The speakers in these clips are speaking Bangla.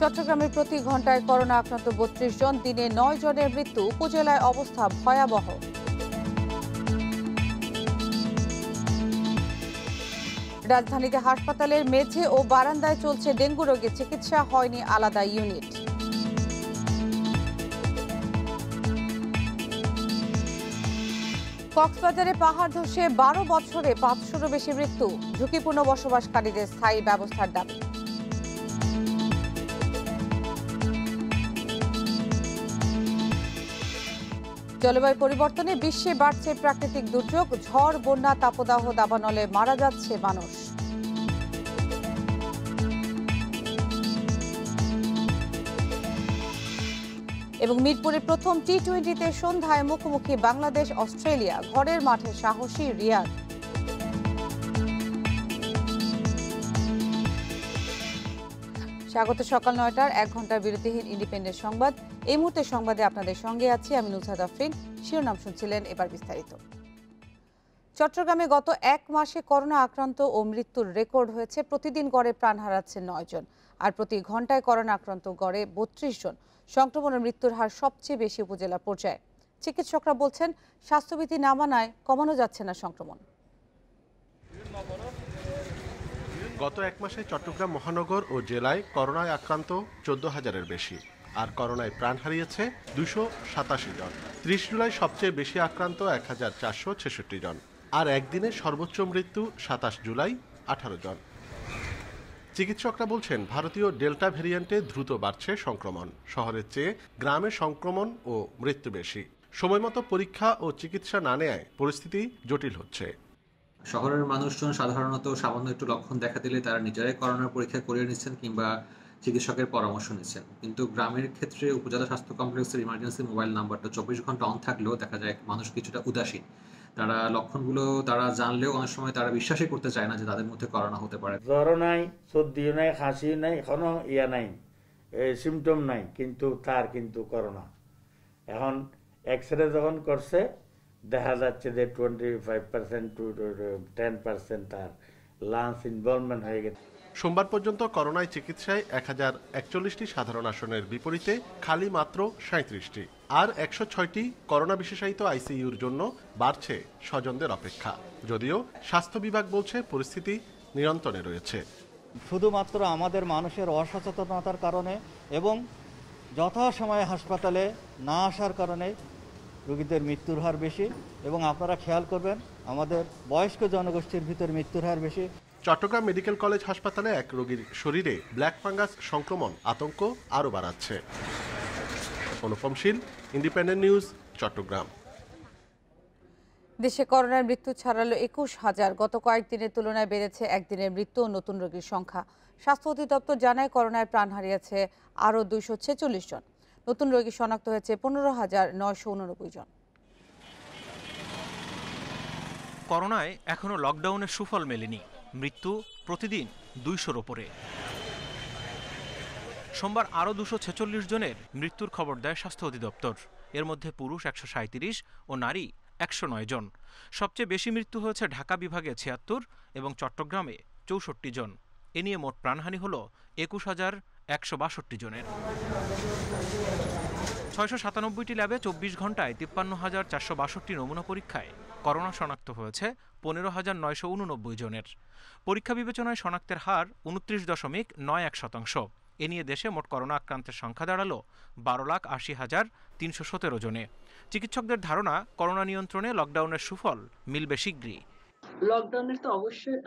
চট্টগ্রামে প্রতি ঘন্টায় করোনা আক্রান্ত ৩২ জন, দিনে ৯ জনের মৃত্যু। উপজেলায় অবস্থা ভয়াবহ। রাজধানীতে হাসপাতালের মেঝে ও বারান্দায় চলছে ডেঙ্গু রোগীর চিকিৎসা, হয়নি আলাদা ইউনিট। কক্সবাজারে পাহাড় ধসে ১২ বছরে ৫০০-রও বেশি মৃত্যু। ঝুঁকিপূর্ণ বসবাসকারীদের স্থায়ী ব্যবস্থার দাবি। জলবায়ু পরিবর্তনে বিশ্বে বাড়ছে প্রাকৃতিক দুর্যোগ, ঝড়, বন্যা, তাপদাহ, দাবানলে মারা যাচ্ছে মানুষ। এবং মিরপুরে প্রথম টি-20তে সন্ধ্যায় মুখোমুখি বাংলাদেশ অস্ট্রেলিয়া, ঘরের মাঠে সাহসী রিয়াদ। স্বাগত সকাল ৯টার ১ ঘন্টার বিরতিহীন ইন্ডিপেন্ডেন্ট সংবাদ। এই মুহূর্তে সংবাদে আপনাদের সঙ্গে আছি আমি নুসরাত আফরিন। শিরোনাম শুনছিলেন, এবার বিস্তারিত। চট্টগ্রামে গত ১ মাসে করোনা আক্রান্ত ও মৃত্যুর রেকর্ড হয়েছে। প্রতিদিন গড়ে প্রাণ হারাচ্ছে ৯ জন, আর প্রতি ঘন্টায় করোনা আক্রান্ত গড়ে ৩২ জন। সংক্রমণ ও মৃত্যুর হার সবচেয়ে বেশি উপজেলা পর্যায়ে। চিকিৎসকরা বলছেন, স্বাস্থ্যবিধি না মানায় কমানো যাচ্ছে না সংক্রমণ। গত ১ মাসে চট্টগ্রাম মহানগর ও জেলায় করোনায় আক্রান্ত ১৪,০০০-এর বেশি, আর করোনায় প্রাণ হারিয়েছে ২৮৭ জন। ৩০ জুলাই সবচেয়ে বেশি আক্রান্ত ১,৪৬৬ জন, আর একদিনে সর্বোচ্চ মৃত্যু ২৭ জুলাই ১৮ জন। চিকিৎসকরা বলছেন, ভারতীয় ডেল্টা ভ্যারিয়েন্টে দ্রুত বাড়ছে সংক্রমণ। শহরের চেয়ে গ্রামে সংক্রমণ ও মৃত্যু বেশি। সময়মতো পরীক্ষা ও চিকিৎসা না নেয়ায় পরিস্থিতি জটিল হচ্ছে। শহরের মানুষজন সাধারণত সামান্য একটু লক্ষণ দেখা দিলে তারা নিজেরাই করোনার পরীক্ষা করিয়ে নিচ্ছেন কিংবা চিকিৎসকের পরামর্শ নিচ্ছেন। কিন্তু গ্রামের ক্ষেত্রে উপজেলা স্বাস্থ্য কমপ্লেক্সের ইমার্জেন্সি মোবাইল নাম্বারটা ২৪ ঘন্টা অন থাকলেও দেখা যায় মানুষ কিছুটা উদাসীন। তারা লক্ষণগুলো তারা জানলেও অনেক সময় তারা বিশ্বাসই করতে চায় না যে তাদের মধ্যে করোনা হতে পারে। জ্বরও নাই, সর্দিও নাই, হাসি নাই, কোনো নাই, সিমটম নাই, কিন্তু তার কিন্তু করোনা। এখন এক্সরে যখন করছে দেখা যাচ্ছে যে 25% টু 10% তার লাংস ইনভলভমেন্ট হয়ে গেছে। সোমবার পর্যন্ত করোনায় চিকিৎসায় ১,০৪১টি সাধারণ আসনের বিপরীতে খালি মাত্র ৩৭টি, আর ১০৬টি করোনা বিশেষায়িত আইসিইউর জন্য বাড়ছে স্বজনদের অপেক্ষা। যদিও স্বাস্থ্য বিভাগ বলছে পরিস্থিতি নিয়ন্ত্রণে রয়েছে। শুধুমাত্র আমাদের মানুষের অসচেতনতার কারণে এবং যথাসময়ে হাসপাতালে না আসার কারণে রোগীদের মৃত্যুর হার বেশি, এবং আপনারা খেয়াল করবেন আমাদের বয়স্ক জনগোষ্ঠীর ভিতর মৃত্যুর হার বেশি। চট্টগ্রাম মেডিকেল কলেজ হাসপাতালে এক রোগীর শরীরে ব্ল্যাক ফাঙ্গাস সংক্রমণ আতঙ্ক আরও বাড়াচ্ছে। অনুপম শীল, ইন্ডিপেন্ডেন্ট নিউজ, চট্টগ্রাম। দেশে করোনার মৃত্যু ছাড়ালো ২১,০০০। গত কয়েকদিনের তুলনায় বেড়েছে একদিনের মৃত্যু ও নতুন রোগীর সংখ্যা। স্বাস্থ্য অধিদপ্তর জানায়, করোনায় প্রাণ হারিয়েছে আরও ২৪৬ জন। নতুন রোগী শনাক্ত হয়েছে ১৫,৯৮৯ জন। করোনায় এখনো লকডাউনের সুফল মেলেনি। মৃত্যু প্রতিদিন ২০০-র ওপরে। সোমবার আরও ২৪৬ জনের মৃত্যুর খবর দেয় স্বাস্থ্য অধিদপ্তর। এর মধ্যে পুরুষ ১৩৭ ও নারী ১০৯ জন। সবচেয়ে বেশি মৃত্যু হয়েছে ঢাকা বিভাগে ৭৬ এবং চট্টগ্রামে ৬৪ জন। এ নিয়ে মোট প্রাণহানি হল ২১,১৬২ জনের। ৬৯৭টি ল্যাবে ২৪ ঘন্টায় ৫৩,৪৬২ নমুনা পরীক্ষায় করোনা শনাক্ত হয়েছে ১৫,৯৮৯ জনের। পরীক্ষা বিবেচনায় শনাক্তের হার ২৯.৯১%। এ নিয়ে দেশে মোট করোনা আক্রান্তের সংখ্যা দাঁড়ালো ১২,৮০,৩১৭ জনে। চিকিৎসকদের ধারণা, করোনা নিয়ন্ত্রণে লকডাউনের সুফল মিলবে শীঘ্রই। লকডাউনের তো অবশ্যই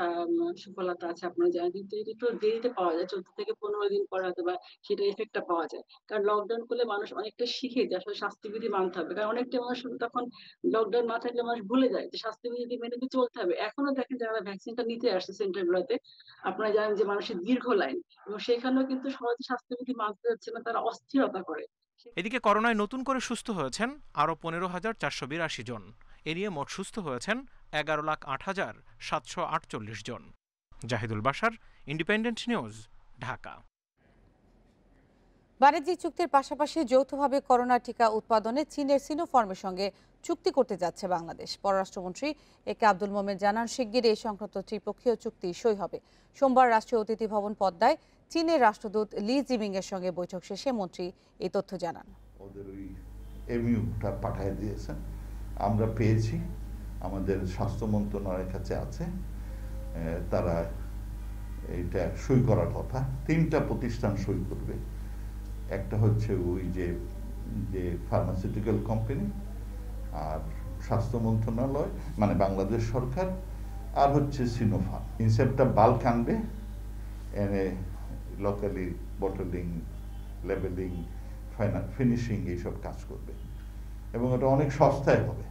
সফলতা আছে, আপনারা জানেন, কিন্তু এটা একটু দেরিতে পাওয়া যায়। ১৪ থেকে ১৫ দিন পরে হয়তোবা সেটার ইফেক্টটা পাওয়া যায়। কারণ লকডাউন করলে মানুষ অনেকটা শিখে যে আসলে স্বাস্থ্যবিধি মানতে হবে। কারণ অনেকটা মানুষ তখন লকডাউন না থাকলে মানুষ ভুলে যায় যে স্বাস্থ্যবিধি মেনে চলতে হবে। এখনো দেখেন যারা ভ্যাকসিনটা নিতে আসছে সেন্টারগুলোতে, আপনারা জানেন যে মানুষের দীর্ঘ লাইন, এবং সেখানেও কিন্তু সহজে স্বাস্থ্যবিধি মানতে যাচ্ছে না, তারা অস্থিরতা করে। এদিকে করোনায় নতুন করে সুস্থ হয়েছেন আরও ১৫,৪৮২ জন। এ নিয়ে মোট সুস্থ হয়েছেন ১১,০৮,৭৪৮ জন। Zahidul Bashar, independent news, Dhaka. বাণিজ্যিক চুক্তির পাশাপাশি যৌথভাবে করোনা টিকা উৎপাদনে চীনের সিনোফার্মের সঙ্গে চুক্তি করতে যাচ্ছে বাংলাদেশ। পররাষ্ট্রমন্ত্রী একে আব্দুল মোমেন জানান, শিগগিরই এই সংক্রান্ত ত্রিপক্ষীয় চুক্তি সই হবে। সোমবার রাষ্ট্রীয় অতিথি ভবন পদ্মায় চীনের রাষ্ট্রদূত লি জিমিং এর সঙ্গে বৈঠক শেষে মন্ত্রী এই তথ্য জানান। ওদের ওই এমইউটা পাঠিয়ে দিয়েছেন, আমরা পেয়েছি, আমাদের স্বাস্থ্য মন্ত্রণালয়ের কাছে আছে, তারা এটা সই করার কথা। 3টা প্রতিষ্ঠান সই করবে, একটা হচ্ছে ওই যে ফার্মাসিউটিক্যাল কোম্পানি, আর স্বাস্থ্য মন্ত্রণালয় মানে বাংলাদেশ সরকার, আর হচ্ছে সিনোফার্ম। ইনসেপ্টটা বাল্ক আনবে, এনে লোকালি বটলিং, লেবেলিং, ফিনিশিং এইসব কাজ করবে এবং এটা অনেক সস্তায় হবে।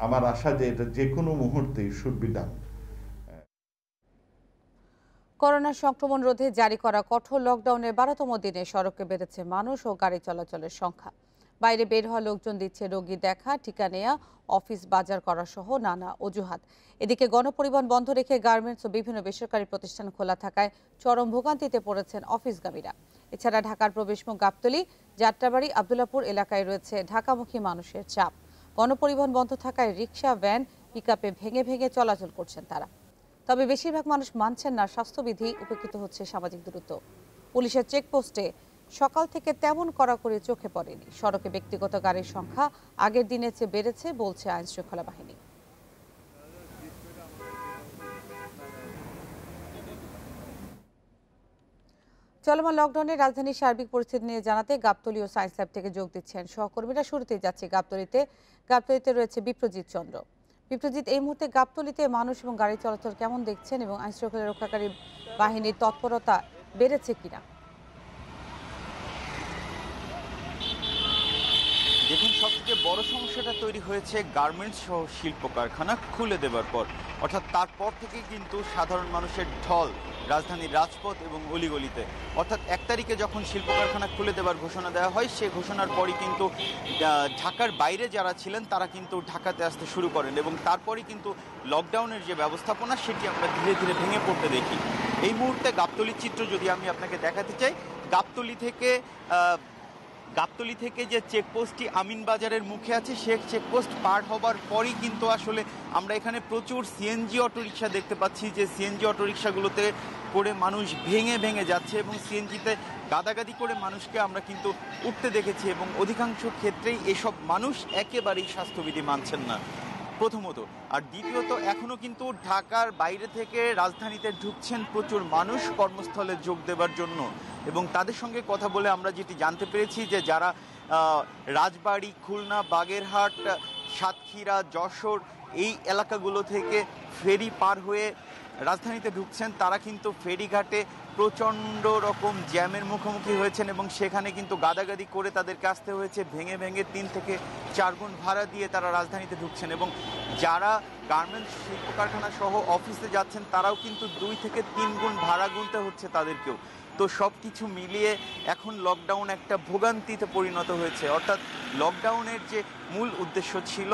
আমার আশা যে এটা যে কোনো মুহূর্তেই শুড বি ডান। করোনা সংক্রমণ রোধে জারি করা কঠোর লকডাউনের 12তম দিনে সড়কে বেড়েছে মানুষ ও গাড়ি চলাচলের সংখ্যা। বাইরে বের হওয়া লোকজন দিচ্ছে রোগী দেখা, টিকা নেয়া, অফিস বাজার করা সহ নানা অজুহাত। এদিকে গণপরিবহন বন্ধ রেখে গার্মেন্টস ও বিভিন্ন বেসরকারি প্রতিষ্ঠান খোলা থাকায় চরম ভোগান্তিতে পড়েছেন অফিসগামীরা। এছাড়া ঢাকার প্রবেশমুখ গাবতলী, যাত্রাবাড়ি, আব্দুল্লাপুর এলাকায় রয়েছে ঢাকামুখী মানুষের চাপ। গণপরিবহন বন্ধ থাকায় রিকশা, ভ্যান, পিকআপে ভেঙে ভেঙে চলাচল করছেন তারা। তবে বেশিরভাগ মানুষ মানছেন না স্বাস্থ্যবিধি, উপেক্ষিত হচ্ছে সামাজিক দূরত্ব। পুলিশের চেকপোস্টে সকাল থেকে তেমন কড়াকড়ি চোখে পড়েনি। সড়কে ব্যক্তিগত গাড়ির সংখ্যা আগের দিনের চেয়ে বেড়েছে বলছে আইন শৃঙ্খলা বাহিনী। চলমান লকডাউনে রাজধানীর সার্বিক পরিস্থিতি নিয়ে জানাতে গাবতলী ও সায়েন্স ল্যাব থেকে যোগ দিচ্ছেন সহকর্মীরা। শুরুতেই যাচ্ছে গাবতলীতে রয়েছে বিপ্রজিৎ চন্দ্র। বিপ্রজিৎ, এই মুহূর্তে গাবতলীতে মানুষ এবং গাড়ি চলাচল কেমন দেখছেন এবং আইন শৃঙ্খলা রক্ষাকারী বাহিনীর তৎপরতা বেড়েছে কিনা? দেখুন, সবথেকে বড় সমস্যাটা তৈরি হয়েছে গার্মেন্টস সহ শিল্প কারখানা খুলে দেবার পর। অর্থাৎ তারপর থেকে কিন্তু সাধারণ মানুষের ঢল রাজধানীর রাজপথ এবং অলিগলিতে। অর্থাৎ 1 তারিখে যখন শিল্প কারখানা খুলে দেবার ঘোষণা দেওয়া হয়, সে ঘোষণার পরই কিন্তু ঢাকার বাইরে যারা ছিলেন তারা কিন্তু ঢাকাতে আসতে শুরু করেন এবং তারপরই কিন্তু লকডাউনের যে ব্যবস্থাপনা সেটি আমরা ধীরে ধীরে ভেঙে পড়তে দেখি। এই মুহূর্তে গাবতলীর চিত্র যদি আমি আপনাকে দেখাতে চাই, গাবতলী থেকে যে চেকপোস্টটি আমিনবাজারের মুখে আছে, সে চেকপোস্ট পার হবার পরই কিন্তু আসলে আমরা এখানে প্রচুর সিএনজি অটোরিকশা দেখতে পাচ্ছি, যে সিএনজি অটোরিকশাগুলোতে করে মানুষ ভেঙে ভেঙে যাচ্ছে এবং সিএনজিতে গাদাগাদি করে মানুষকে আমরা কিন্তু উঠতে দেখেছি এবং অধিকাংশ ক্ষেত্রেই এসব মানুষ একেবারেই স্বাস্থ্যবিধি মানছেন না, প্রথমত। আর দ্বিতীয়ত, এখনও কিন্তু ঢাকার বাইরে থেকে রাজধানীতে ঢুকছেন প্রচুর মানুষ কর্মস্থলে যোগ দেবার জন্য এবং তাদের সঙ্গে কথা বলে আমরা যেটি জানতে পেরেছি যে যারা রাজবাড়ী, খুলনা, বাগেরহাট, সাতক্ষীরা, যশোর এই এলাকাগুলো থেকে ফেরি পার হয়ে রাজধানীতে ঢুকছেন, তারা কিন্তু ফেরিঘাটে প্রচণ্ড রকম জ্যামের মুখোমুখি হয়েছেন এবং সেখানে কিন্তু গাদাগাদি করে তাদেরকে আসতে হয়েছে। ভেঙে ভেঙে 3 থেকে 4 গুণ ভাড়া দিয়ে তারা রাজধানীতে ঢুকছেন এবং যারা গার্মেন্টস শিল্প কারখানা সহ অফিসে যাচ্ছেন তারাও কিন্তু 2 থেকে 3 গুণ ভাড়া গুনতে হচ্ছে তাদেরকেও। তো সব কিছু মিলিয়ে এখন লকডাউন একটা ভোগান্তিতে পরিণত হয়েছে। অর্থাৎ লকডাউনের যে মূল উদ্দেশ্য ছিল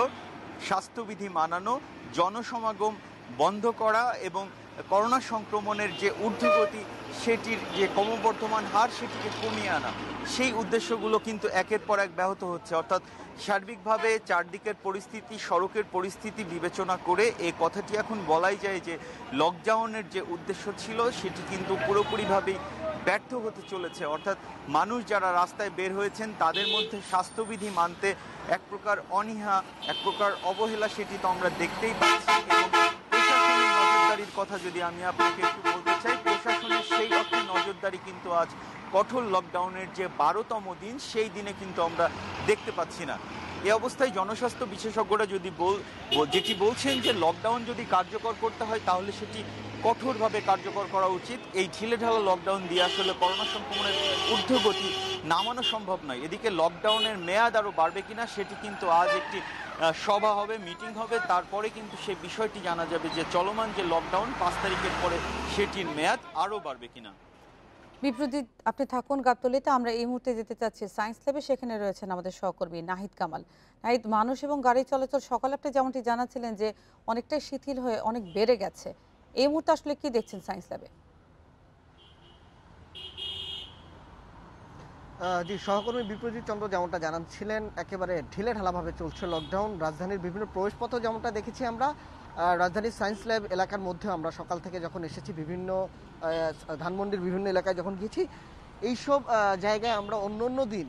স্বাস্থ্যবিধি মানানো, জনসমাগম বন্ধ করা এবং করোনা সংক্রমণের যে ঊর্ধ্বগতি সেটির যে ক্রমবর্ধমান হার সেটিকে কমিয়ে আনা, সেই উদ্দেশ্যগুলো কিন্তু একের পর এক ব্যাহত হচ্ছে। অর্থাৎ সার্বিকভাবে চারদিকের পরিস্থিতি, সড়কের পরিস্থিতি বিবেচনা করে এই কথাটি এখন বলাই যায় যে লকডাউনের যে উদ্দেশ্য ছিল সেটি কিন্তু পুরোপুরিভাবেই ব্যর্থ হতে চলেছে। অর্থাৎ মানুষ যারা রাস্তায় বের হয়েছেন তাদের মধ্যে স্বাস্থ্যবিধি মানতে এক প্রকার অনীহা, এক প্রকার অবহেলা, সেটি তো আমরা দেখতেই পাচ্ছি। এবং প্রশাসনের নজরদারির কথা যদি আমি আপনাকে একটু বলতে চাই, প্রশাসনের সেই অর্থে নজরদারি কিন্তু আজ কঠোর লকডাউনের যে 12তম দিন সেই দিনে কিন্তু আমরা দেখতে পাচ্ছি না। এই অবস্থায় জনস্বাস্থ্য বিশেষজ্ঞরা যদি যেটি বলছেন যে লকডাউন যদি কার্যকর করতে হয় তাহলে সেটি কঠোরভাবে কার্যকর করা উচিত। এই ঢিলেঢালা লকডাউন দিয়ে আসলে করোনা সংক্রমণের ঊর্ধ্বগতি নামানো সম্ভব নয়। এদিকে লকডাউনের মেয়াদ আরও বাড়বে কিনা সেটি কিন্তু আজ একটি সভা হবে, মিটিং হবে, তারপরে কিন্তু সেই বিষয়টি জানা যাবে যে চলমান যে লকডাউন 5 তারিখের পরে সেটির মেয়াদ আরও বাড়বে কিনা। বিপ্রজিৎ, আপনি থাকুন গাবতলীতে। আমরা এই মুহূর্তে যেতে চাচ্ছি সায়েন্স ল্যাবে, সেখানে রয়েছেন আমাদের সহকর্মী নাহিদ কামাল। নাহিদ, মানুষ এবং গাড়ি চলাচল সকালে আপনি যেমনটি জানাচ্ছিলেন যে অনেকটাই শিথিল হয়ে অনেক বেড়ে গেছে, এই মুহূর্তে আসলে কি দেখছেন সায়েন্স ল্যাবে? জি, সহকর্মী বিপ্রজিৎ চন্দ্র যেমনটা জানাচ্ছিলেন, একেবারে ঢিলে ঢালাভাবে চলছে লকডাউন। রাজধানীর বিভিন্ন প্রবেশপথে যেমনটা দেখেছি আমরা, রাজধানীর সায়েন্স ল্যাব এলাকার মধ্যে আমরা সকাল থেকে যখন এসেছি, বিভিন্ন ধানমন্ডির বিভিন্ন এলাকায় যখন গিয়েছি, এইসব জায়গায় আমরা অন্য দিন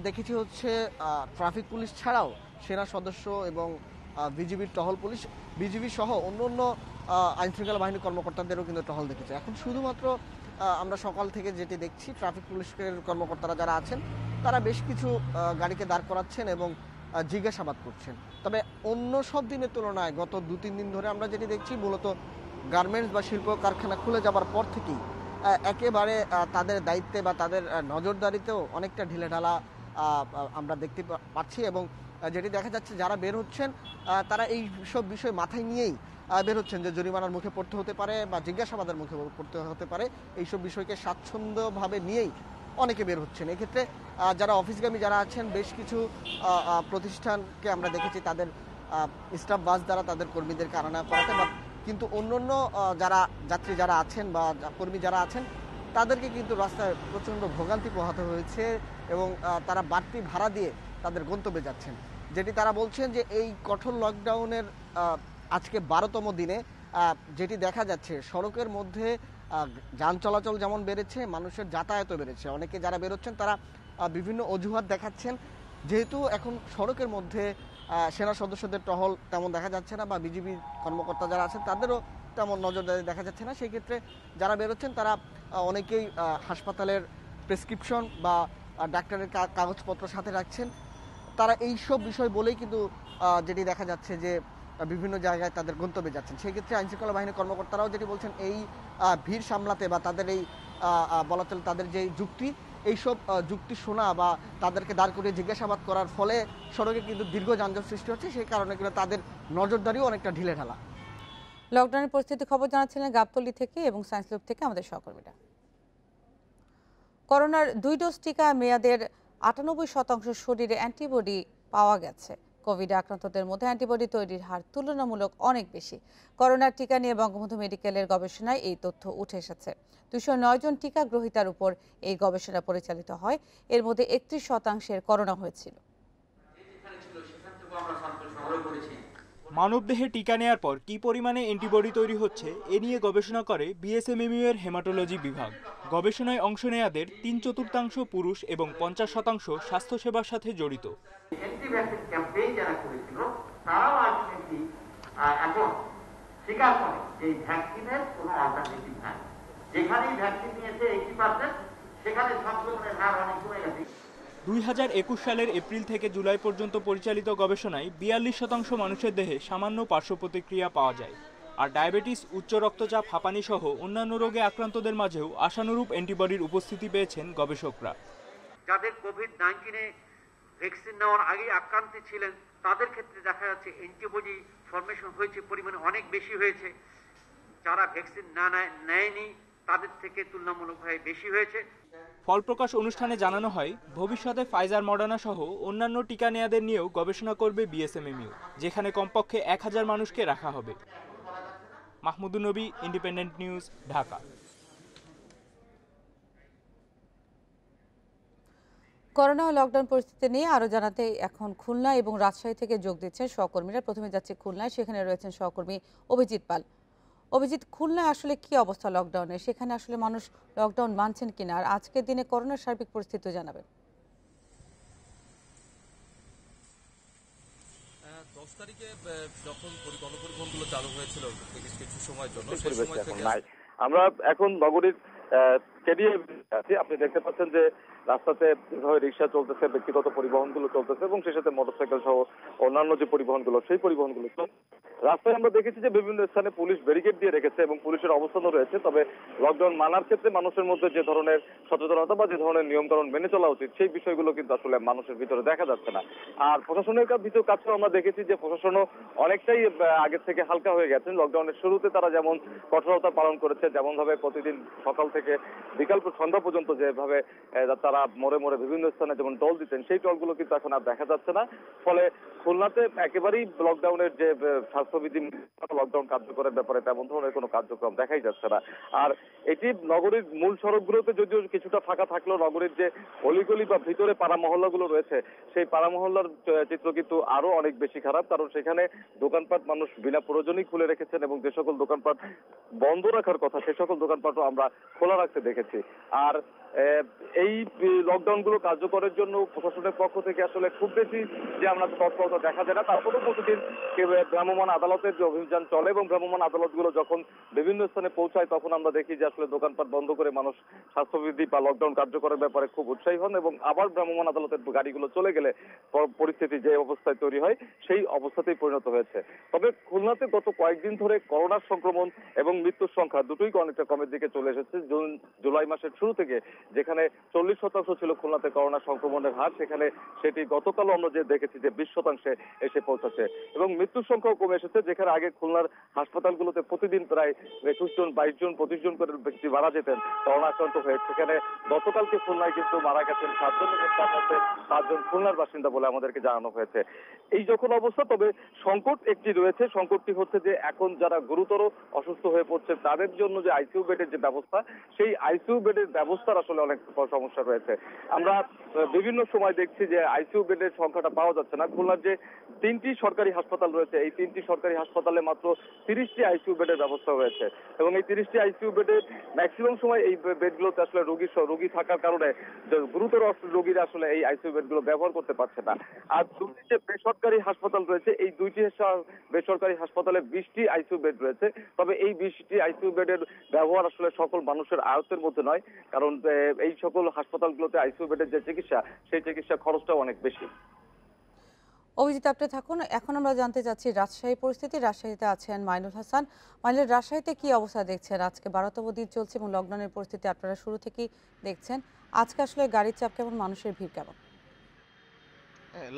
দেখেছি হচ্ছে ট্রাফিক পুলিশ ছাড়াও সেনা সদস্য এবং বিজিবির টহল পুলিশ, বিজিবি সহ অন্য আইনশৃঙ্খলা বাহিনীর কর্মকর্তাদেরও কিন্তু টহল দেখেছে। এখন শুধুমাত্র আমরা সকাল থেকে যেটি দেখছি, ট্রাফিক পুলিশের কর্মকর্তারা যারা আছেন তারা বেশ কিছু গাড়িকে দাঁড় করাচ্ছেন এবং জিজ্ঞাসাবাদ করছেন। তবে অন্য সব দিনের তুলনায় গত 2-3 দিন ধরে আমরা যেটি দেখছি, মূলত গার্মেন্টস বা শিল্প কারখানা খুলে যাবার পর থেকেই একেবারে তাদের দায়িত্বে বা তাদের নজরদারিতেও অনেকটা ঢিলেঢালা আমরা দেখতে পাচ্ছি। এবং যেটি দেখা যাচ্ছে, যারা বের হচ্ছেন তারা এই সব বিষয় মাথায় নিয়েই বের হচ্ছেন যে জরিমানার মুখে পড়তে হতে পারে বা জিজ্ঞাসাবাদের মুখে পড়তে হতে পারে। এইসব বিষয়কে স্বাচ্ছন্দ্যভাবে নিয়েই অনেকে বের হচ্ছেন। এক্ষেত্রে যারা অফিসগামী যারা আছেন, বেশ কিছু প্রতিষ্ঠানকে আমরা দেখেছি তাদের স্টাফ বাস দ্বারা তাদের কর্মীদেরকে আনা করাতে, বা কিন্তু অন্য যারা যাত্রী যারা আছেন বা কর্মী যারা আছেন তাদেরকে কিন্তু রাস্তায় প্রচণ্ড ভোগান্তি পোহাতে হয়েছে এবং তারা বাড়তি ভাড়া দিয়ে তাদের গন্তব্যে যাচ্ছেন। যেটি তারা বলছেন যে এই কঠোর লকডাউনের আজকে 12তম দিনে যেটি দেখা যাচ্ছে, সড়কের মধ্যে যান চলাচল যেমন বেড়েছে, মানুষের যাতায়াতও বেড়েছে। অনেকে যারা বেরোচ্ছেন তারা বিভিন্ন অজুহাত দেখাচ্ছেন, যেহেতু এখন সড়কের মধ্যে সেনা সদস্যদের টহল তেমন দেখা যাচ্ছে না বা বিজিবি কর্মকর্তা যারা আছেন তাদেরও তেমন নজরদারি দেখা যাচ্ছে না। সেই ক্ষেত্রে যারা বেরোচ্ছেন তারা অনেকেই হাসপাতালের প্রেসক্রিপশন বা ডাক্তারের কাগজপত্র সাথে রাখছেন। তারা এই সব বিষয় বলেই কিন্তু যেটি দেখা যাচ্ছে যে বিভিন্ন জায়গায় তাদের গন্তব্যে যাচ্ছেন। সেই ক্ষেত্রে আইনশৃঙ্খলা বাহিনীর কর্মকর্তারাও যেটি বলছেন, এই ভিড় সামলাতে বা তাদের এই বলা চলে তাদের যে যুক্তি, এইসব যুক্তি শোনা বা তাদেরকে দাঁড় করিয়ে জিজ্ঞাসাবাদ করার ফলে সড়কে কিন্তু দীর্ঘ যানজট সৃষ্টি হচ্ছে। সেই কারণে কিন্তু তাদের নজরদারিও অনেকটা ঢিলে ঢালা। লকডাউনের পরিস্থিতি খবর জানাচ্ছিলেন গাবতলী থেকে এবং সায়েন্স ল্যাব থেকে আমাদের সহকর্মীরা। করোনার 2 ডোজ টিকা মেয়াদের 98% শরীরে অ্যান্টিবডি পাওয়া গেছে। কোভিডে আক্রান্তদের মধ্যে অ্যান্টিবডি তৈরির হার তুলনামূলক অনেক বেশি। করোনার টিকা নিয়ে বঙ্গবন্ধু মেডিকেলের গবেষণায় এই তথ্য উঠে এসেছে। 209 জন টিকা গ্রহীতার উপর এই গবেষণা পরিচালিত হয়। এর মধ্যে 31% করোনা হয়েছিল। মানবদেহে টিকা নেয়ার পর কি পরিমাণে অ্যান্টিবডি তৈরি হচ্ছে এ নিয়ে গবেষণা করে বিএসএমএমইউ এর হেমাটোলজি বিভাগ। গবেষণায় অংশ নেয়াদের 3/4 পুরুষ এবং 50% স্বাস্থ্যসেবার সাথে জড়িত। এখন স্বীকার করে যে ভ্যাকসিনের কোনো অল্টারনেটিভ নাই। যেখানেই ভ্যাকসিন নিয়েছে 80%, সেখানে সংক্রমণের হার অনেক কমে গেছে। 2021 সালের এপ্রিল থেকে জুলাই পর্যন্ত পরিচালিত গবেষণায় 42% মানুষের দেহে সামান্য পার্শ্ব প্রতিক্রিয়া পাওয়া যায়। আর ডায়াবেটিস, উচ্চ রক্তচাপ, হাঁপানি সহ অন্যান্য রোগে আক্রান্তদের মাঝেও আশানুরূপ অ্যান্টিবডির উপস্থিতি পেয়েছেন গবেষকরা। যাদের কোভিড-19 ভ্যাকসিন নেওয়ার আগে আক্রান্ত ছিলেন তাদের ক্ষেত্রে দেখা যাচ্ছে অ্যান্টিবডি ফর্মেশন হয়েছে পরিমাণে অনেক বেশি হয়েছে। যারা ভ্যাকসিন নেয়নি তাদের থেকে তুলনামূলকভাবে বেশি হয়েছে। ফল প্রকাশ অনুষ্ঠানে জানানো হয়, ভবিষ্যতে ফাইজার, মডার্না সহ অন্যান্য টিকা নেয়াদের নিয়েও গবেষণা করবে বিএসএমএমইউ, যেখানে কমপক্ষে 1000 মানুষকে রাখা হবে। মাহমুদুন নবী, ইন্ডিপেন্ডেন্ট নিউজ, ঢাকা। করোনা ও লকডাউন পরিস্থিতি নিয়ে আরো জানাতে এখন খুলনা এবং রাজশাহী থেকে যোগ দিচ্ছেন সহকর্মীরা। প্রথমে যাচ্ছে খুলনায়, সেখানে রয়েছেন সহকর্মী অভিজিৎ পাল। অভিজিৎ, খুলনায় আসলে কি অবস্থা লকডাউনে? সেখানে আসলে মানুষ লকডাউন মানছেন কিনা, আর আজকের দিনে করোনার সার্বিক পরিস্থিতি জানাবেন। 10 তারিখে যখন গণপরিবহনগুলো চালু হয়েছিল কিছু সময়ের জন্য, সেই সময় থেকে আমরা এখন নগরীর কেডিএ আছি। আপনি দেখতে পাচ্ছেন যে রাস্তাতে যেভাবে রিক্সা চলতেছে, ব্যক্তিগত পরিবহনগুলো চলতেছে এবং সেই সাথে মোটরসাইকেল সহ অন্যান্য যে পরিবহনগুলো, সেই পরিবহনগুলো রাস্তায় আমরা দেখেছি যে বিভিন্ন স্থানে পুলিশ ব্যারিকেড দিয়ে রেখেছে এবং পুলিশের অবস্থানও রয়েছে। তবে লকডাউন মানার ক্ষেত্রে মানুষের মধ্যে যে ধরনের সচেতনতা বা যে ধরনের নিয়মকানুন মেনে চলা উচিত, সেই বিষয়গুলো কিন্তু আসলে মানুষের ভিতরে দেখা যাচ্ছে না। আর প্রশাসনের কাছেও আমরা দেখেছি যে প্রশাসনও অনেকটাই আগের থেকে হালকা হয়ে গেছেন। লকডাউনের শুরুতে তারা যেমন কঠোরতা পালন করেছে, যেমন ভাবে প্রতিদিন সকাল থেকে বিকাল সন্ধ্যা পর্যন্ত যেভাবে তারা মোড়ে মোড়ে বিভিন্ন স্থানে যেমন দল দিতেন সেই দলগুলো কিন্তু এখন আর দেখা যাচ্ছে না। ফলে খুলনাতে একেবারেই লকডাউনের যে স্বাস্থ্যবিধি লকডাউন কার্যকরের ব্যাপারে তেমন ধরনের কোনো কার্যক্রম দেখাই যাচ্ছে না। আর এটি নগরীর মূল সড়কগুলোতে যদিও কিছুটা ফাঁকা থাকলেও নগরীর যে অলিগলি বা ভিতরে পাড়া মহল্লাগুলো রয়েছে সেই পাড়া মহল্লার চিত্র কিন্তু আরো অনেক বেশি খারাপ, কারণ সেখানে দোকানপাট মানুষ বিনা প্রয়োজনেই খুলে রেখেছেন এবং যে সকল দোকানপাট বন্ধ রাখার কথা সে সকল দোকানপাটও আমরা খোলা রাখতে দেখেছি। আর এই লকডাউনগুলো কার্যকরের জন্য প্রশাসনের পক্ষ থেকে আসলে খুব বেশি যে আমরা তৎপরতা দেখা যায় না। তারপরেও প্রতিদিন ভ্রাম্যমাণ আদালতের যে অভিযান চলে এবং ভ্রাম্যমাণ আদালতগুলো যখন বিভিন্ন স্থানে পৌঁছায় তখন আমরা দেখি যে আসলে দোকানপাট বন্ধ করে মানুষ স্বাস্থ্যবিধি বা লকডাউন কার্যকরের ব্যাপারে খুব উৎসাহী হন এবং আবার ভ্রাম্যমাণ আদালতের গাড়িগুলো চলে গেলে পরিস্থিতি যে অবস্থায় তৈরি হয় সেই অবস্থাতেই পরিণত হয়েছে। তবে খুলনাতে গত কয়েকদিন ধরে করোনার সংক্রমণ এবং মৃত্যুর সংখ্যা দুটোই অনেকটা কমের দিকে চলে এসেছে। জুলাই মাসের শুরু থেকে যেখানে 40% ছিল খুলনাতে করোনা সংক্রমণের হার, সেখানে সেটি গতকালও আমরা যে দেখেছি যে 20% এসে পৌঁছেছে এবং মৃত্যুর সংখ্যাও কমে এসেছে। যেখানে আগে খুলনার হাসপাতালগুলোতে প্রতিদিন প্রায় 21 জন 22 জন 25 জন করে ব্যক্তি মারা যেতেন করোনা আক্রান্ত হয়ে, সেখানে গতকালকে খুলনায় কিন্তু মারা গেছেন 7 জন এবং তার মধ্যে 5 জন খুলনার বাসিন্দা বলে আমাদেরকে জানানো হয়েছে। এই যখন অবস্থা, তবে সংকট একটি রয়েছে। সংকটটি হচ্ছে যে এখন যারা গুরুতর অসুস্থ হয়ে পড়ছে তাদের জন্য যে আইসিইউ বেডের যে ব্যবস্থা, সেই আইসিইউ বেডের ব্যবস্থার আসলে অনেক সমস্যা রয়েছে। আমরা বিভিন্ন সময় দেখছি যে আইসিইউ বেডের সংখ্যাটা পাওয়া যাচ্ছে না। খুলনার যে 3টি সরকারি হাসপাতাল রয়েছে এই 3টি সরকারি হাসপাতালে মাত্র 30টি আইসিইউ বেডের ব্যবস্থা রয়েছে এবং এই 30টি আইসিইউ বেডে ম্যাক্সিমাম সময় এই বেডগুলোতে আসলে রোগী থাকার কারণে গুরুতর রোগীরা আসলে এই আইসিইউ বেডগুলো ব্যবহার করতে পারছে না। আর দুটি যে বেসরকারি হাসপাতাল রয়েছে এই দুইটি বেসরকারি হাসপাতালে 20টি আইসিইউ বেড রয়েছে, তবে এই 20টি আইসিইউ বেডের ব্যবহার আসলে সকল মানুষের আয়ত্তের মধ্যে নয়, কারণ এই সকল হাসপাতালগুলোতে আইসিইউ বেডের যে চিকিৎসা সেই চিকিৎসা খরচটাও অনেক বেশি। অভিজিৎ, আপনি থাকুন। এখন আমরা জানতে চাচ্ছি রাজশাহী পরিস্থিতি। রাজশাহীতে আছেন মাইনুল হাসান। মাইনুল, রাজশাহীতে কি অবস্থা দেখছেন? আজকে 12তম দিন চলছে এবং লকডাউনের পরিস্থিতি আপনারা শুরু থেকেই দেখছেন। আজকে আসলে গাড়ির চাপ কেমন, মানুষের ভিড় কেমন?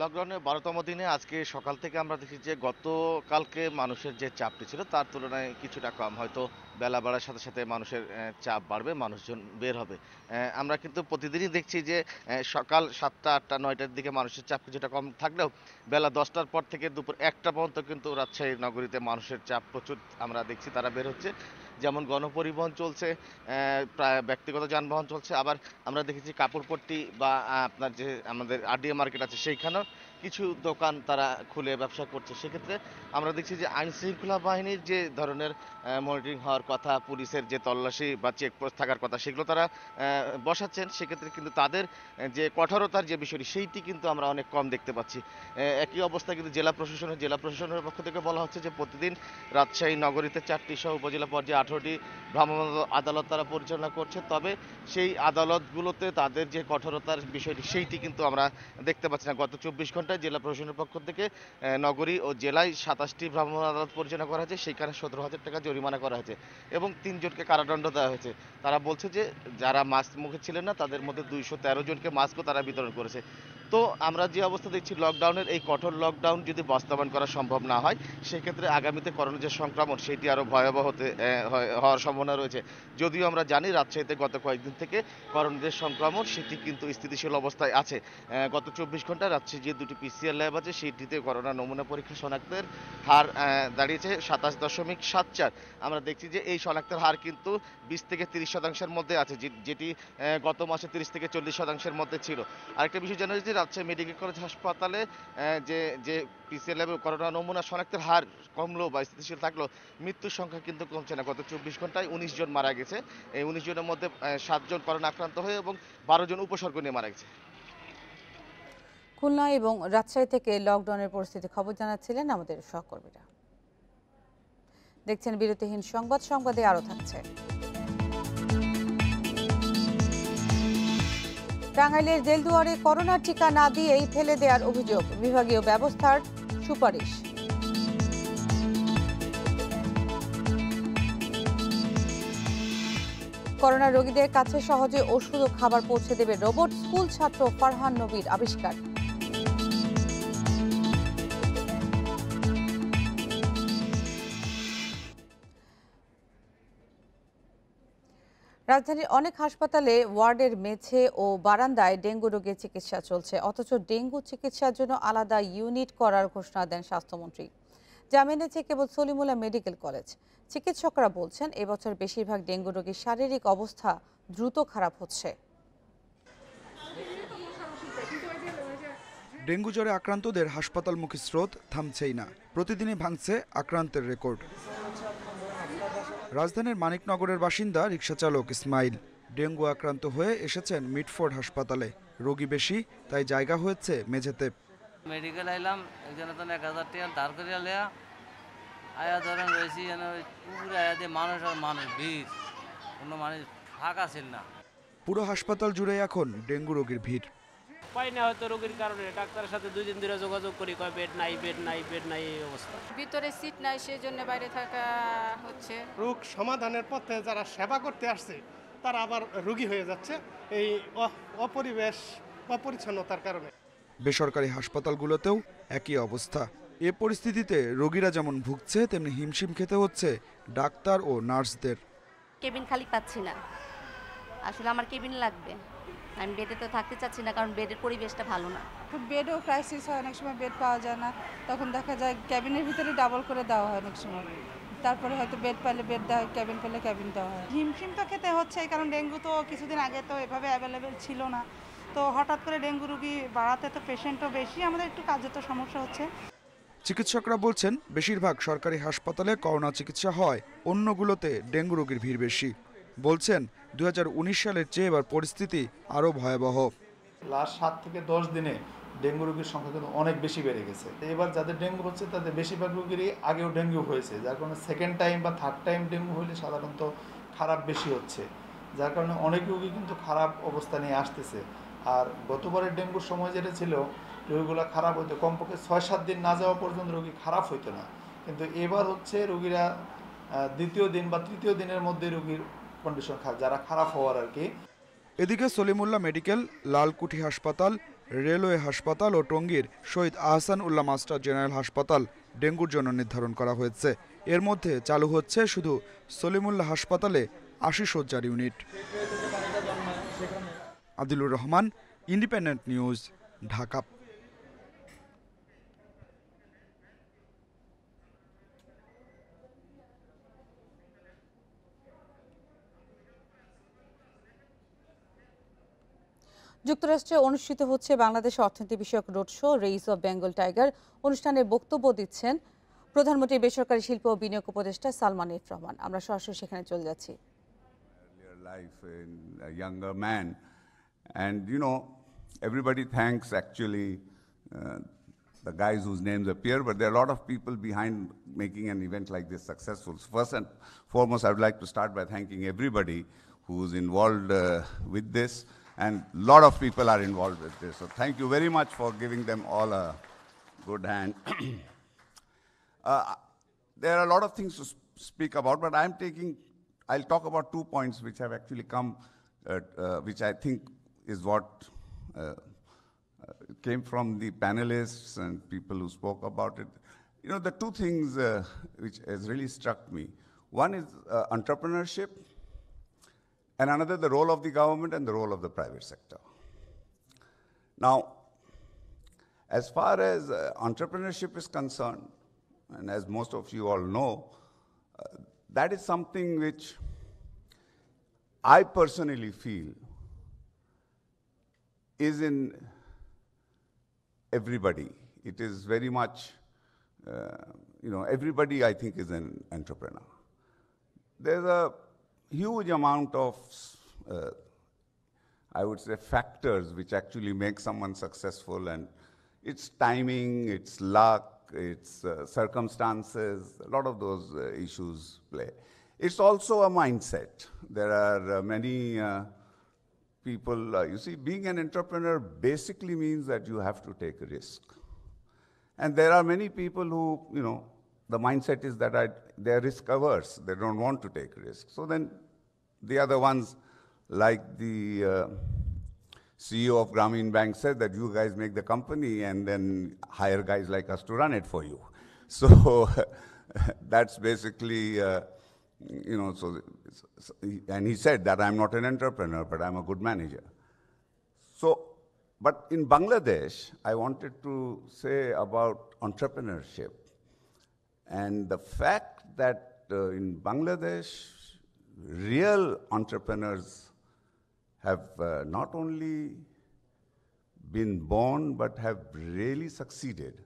লকডাউনের 12তম দিনে আজকে সকাল থেকে আমরা দেখি যে গতকালকে মানুষের যে চাপটি ছিল তার তুলনায় কিছুটা কম। হয়তো বেলা বাড়ার সাথে সাথে মানুষের চাপ বাড়বে, মানুষজন বের হবে। আমরা কিন্তু প্রতিদিনই দেখছি যে সকাল 7টা 8টা 9টার দিকে মানুষের চাপ কিছুটা কম থাকলেও বেলা 10টার পর থেকে দুপুর 1টা পর্যন্ত কিন্তু রাজশাহী নগরীতে মানুষের চাপ প্রচুর আমরা দেখছি, তারা বের হচ্ছে। যেমন গণপরিবহন চলছে, প্রায় ব্যক্তিগত যানবাহন চলছে, আবার আমরা দেখেছি কাপড়পট্টি বা আপনার যে আমাদের আরডিএ মার্কেট আছে সেইখানেও কিছু দোকান তারা খুলে ব্যবসা করছে। সেক্ষেত্রে আমরা দেখছি যে আইন শৃঙ্খলা বাহিনীর যে ধরনের মনিটরিং হওয়ার কথা, পুলিশের যে তল্লাশি বা চেকপোস্ট থাকার কথা সেগুলো তারা বসাচ্ছেন। সেক্ষেত্রে কিন্তু তাদের যে কঠোরতার যে বিষয়টি সেইটি কিন্তু আমরা অনেক কম দেখতে পাচ্ছি। একই অবস্থা কিন্তু জেলা প্রশাসনের পক্ষ থেকে বলা হচ্ছে যে প্রতিদিন রাজশাহী নগরীতে 4টি সহ উপজেলা পর্যায়ে 18টি ভ্রাম্যমাণ আদালত তারা পরিচালনা করছে। তবে সেই আদালতগুলোতে তাদের যে কঠোরতার বিষয়টি সেইটি কিন্তু আমরা দেখতে পাচ্ছি না। গত 24 ঘন্টায় জেলা প্রশাসনের পক্ষ থেকে নগরী ও জেলায় 27টি ভ্রাম্যমাণ আদালত পরিচালনা করা হয়েছে, সেইখানে 17,000 টাকা জরিমানা করা হয়েছে এবং 3 জনকে কারাদণ্ড দেওয়া হয়েছে। তারা বলছে যে যারা মাস্ক মুখে ছিলেন না তাদের মধ্যে 213 জনকে মাস্কও তারা বিতরণ করেছে। তো আমরা যে অবস্থা দেখছি লকডাউনের এই কঠোর লকডাউন যদি বাস্তবায়ন করা সম্ভব না হয় সেক্ষেত্রে আগামীতে করোনা যে সংক্রমণ সেটি আরও ভয়াবহ হওয়ার সম্ভাবনা রয়েছে। যদিও আমরা জানি রাজশাহীতে গত কয়েকদিন থেকে করোনা যে সংক্রমণ সেটি কিন্তু স্থিতিশীল অবস্থায় আছে। গত 24 ঘন্টায় রাজশাহী যে 2টি পিসিআর ল্যাব আছে সেইটিতে করোনা নমুনা পরীক্ষা শনাক্তের হার দাঁড়িয়েছে 27.74। আমরা দেখছি যে এই শনাক্তের হার কিন্তু 20 থেকে 30% মধ্যে আছে, যেটি গত মাসে 30 থেকে 40% মধ্যে ছিল। আরেকটা বিষয় জানা যাচ্ছে রাজশাহী মেডিকেল কলেজ হাসপাতালে যে পিসিআর ল্যাবে করোনা নমুনা শনাক্তের হার কমলো বা স্থিতিশীল থাকলো, মৃত্যুর সংখ্যা কিন্তু কমছে না। গত 24 ঘন্টায় 19 জন মারা গেছে। এই 19 জনের মধ্যে 7 জন করোনা আক্রান্ত হয়ে এবং 12 জন উপসর্গ নিয়ে মারা গেছে। খুলনা এবং রাজশাহী থেকে লকডাউনের পরিস্থিতি খবর জানাচ্ছিলেন আমাদের সহকর্মীরা। দেখছেন বিরতিহীন সংবাদ, সংবাদে আরো থাকছে। টাঙ্গাইলের জেলদুয়ারে করোনা টিকা না দিয়েই ফেলে দেওয়ার অভিযোগ, বিভাগীয় ব্যবস্থার সুপারিশ। করোনা রোগীদের কাছে সহজে ওষুধ ও খাবার পৌঁছে দেবে রোবট, স্কুল ছাত্র ফারহান নবীর আবিষ্কার। রাজধানীর অনেক হাসপাতালে ওয়ার্ডের মেঝে ও বারান্দায় ডেঙ্গু রোগীর চিকিৎসা চলছে, অথচ ডেঙ্গু চিকিৎসার জন্য আলাদা ইউনিট করার ঘোষণা দেন স্বাস্থ্যমন্ত্রী। যা মেনেছে কেবল সলিমুল্লাহ মেডিকেল কলেজ। চিকিৎসকরা বলছেন, এবছর বেশিরভাগ ডেঙ্গু রোগীর শারীরিক অবস্থা দ্রুত খারাপ হচ্ছে। ডেঙ্গু জ্বরে আক্রান্তদের হাসপাতালমুখী স্রোত থামছেই না, প্রতিদিনই ভাঙছে আক্রান্তের রেকর্ড। রাজধানীর মানিকনগরের বাসিন্দা রিকশাচালক ইসমাইল ডেঙ্গু আক্রান্ত হয়ে এসেছেন মিটফোর্ড হাসপাতালে। রোগী বেশি, তাই জায়গা হয়েছে মেঝেতে। মেডিকেল আইলাম, একজনে তো 1000 টাকা ধার করে আয়া ধরেন রয়েছি, পুকুরে আয়া দিয়ে মানুষ আর মানুষ, ভিড়, কোনো মানুষ ফাঁকা ছিল না। পুরো হাসপাতাল জুড়ে এখন ডেঙ্গু রোগীর ভিড়। পাই না হয়তো রোগীর কারণে, ডাক্তারের সাথে 2 দিন ধরে যোগাযোগ করি, কয় বেড নাই বেড নাই বেড নাই, এই অবস্থা। ভিতরে সিট নাই, সেই জন্য বাইরে থাকা হচ্ছে। রোগ সমাধানের পথে যারা সেবা করতে আসছে তারা আবার রোগী হয়ে যাচ্ছে এই অপরিবেশ অপরিচ্ছন্নতার কারণে। বেসরকারি হাসপাতালগুলোতেও একই অবস্থা। এ পরিস্থিতিতে রোগীরা যেমন ভুগছে, তেমনি হিমশিম খেতে হচ্ছে ডাক্তার ও নার্সদের। কেবিন খালি পাচ্ছি না, আসলে আমার কেবিন লাগবে। আমি বেডে তো থাকতে চাচ্ছি না, কারণ বেডের পরিবেশটা ভালো না। বেডও ক্রাইসিস হয়, অনেক সময় বেড পাওয়া যায় না, তখন দেখা যায় ক্যাবিনের ভিতরে ডাবল করে দেওয়া হয় অনেক সময়। তারপরে হয়তো বেড পাইলে বেড দেওয়া হয়, ক্যাবিন পেলে ক্যাবিন দেওয়া হয়। হিমশিম তো খেতে হচ্ছে, কারণ ডেঙ্গু তো কিছুদিন আগে তো এভাবে অ্যাভেলেবেল ছিল না, তো হঠাৎ করে ডেঙ্গু রোগী বাড়াতে তো পেশেন্টও বেশি, আমাদের একটু কাজে তো সমস্যা হচ্ছে। চিকিৎসকরা বলছেন, বেশিরভাগ সরকারি হাসপাতালে করোনা চিকিৎসা হয়, অন্যগুলোতে ডেঙ্গু রোগীর ভিড় বেশি। বলছেন 2019 সালের চেয়ে এবার পরিস্থিতি আরও ভয়াবহ। লাস্ট 7 থেকে 10 দিনে ডেঙ্গু রোগীর সংখ্যা কিন্তু অনেক বেশি বেড়ে গেছে। এবার যাদের ডেঙ্গু হচ্ছে তাদের বেশিরভাগ রোগীরই আগেও ডেঙ্গু হয়েছে, যার কারণে সেকেন্ড টাইম বা থার্ড টাইম ডেঙ্গু হলে সাধারণত খারাপ বেশি হচ্ছে, যার কারণে অনেক রোগী কিন্তু খারাপ অবস্থা নিয়ে আসতেছে। আর গতবারের ডেঙ্গুর সময় যেটা ছিল, রোগীগুলো খারাপ হইতো কমপক্ষে 6-7 দিন না যাওয়া পর্যন্ত রোগী খারাপ হইতো না, কিন্তু এবার হচ্ছে রোগীরা দ্বিতীয় দিন বা তৃতীয় দিনের মধ্যে রোগীর কন্ডিশন খারাপ, যারা খারাপ হওয়ার আর কি। এদিকে সলিমুল্লাহ মেডিকেল, লালকুঠি হাসপাতাল, রেলওয়ে হাসপাতাল ও টঙ্গীর শহীদ আহসান উল্লাহ মাস্টার জেনারেল হাসপাতাল ডেঙ্গুর জন্য নির্ধারণ করা হয়েছে। এর মধ্যে চালু হচ্ছে শুধু সলিমুল্লাহ হাসপাতালে 80 শয্যার unit. Adilur Rahman, independent news, Dhaka. যুক্তরাষ্ট্রে অনুষ্ঠিত হচ্ছে বাংলাদেশ অর্থনীতি বিষয়ক road show rise of Bengal tiger. অনুষ্ঠানে বক্তব্য দিচ্ছেন প্রধানমন্ত্রী বেসরকারি শিল্প ও বিনিয়োগ উপদেষ্টা সালমান এফ রহমান। আমরা সরাসরি সেখানে চলে যাচ্ছি। Life in a younger man, and you know, everybody thanks actually the guys whose names appear, but there are a lot of people behind making an event like this successful. So first and foremost, I would like to start by thanking everybody who's involved with this, and a lot of people are involved with this. So thank you very much for giving them all a good hand. There are a lot of things to speak about, but I'll talk about 2 points which have actually come, which I think is what came from the panelists and people who spoke about it. You know, the 2 things which has really struck me. One is entrepreneurship, and another the role of the government and the role of the private sector. Now, as far as entrepreneurship is concerned, and as most of you all know, that is something which I personally feel is in everybody. It is very much, you know, everybody I think is an entrepreneur. There's a huge amount of, I would say, factors which actually make someone successful, and it's timing, it's luck, it's circumstances, a lot of those issues play. It's also a mindset. There are many people, you see, being an entrepreneur basically means that you have to take a risk. And there are many people who, you know, the mindset is that they're risk averse, they don't want to take risk. So then the other ones, like the CEO of Grameen Bank said, that you guys make the company and then hire guys like us to run it for you. So that's basically You know, and he said that I'm not an entrepreneur, but I'm a good manager. So, but in Bangladesh, I wanted to say about entrepreneurship and the fact that in Bangladesh, real entrepreneurs have not only been born, but have really succeeded.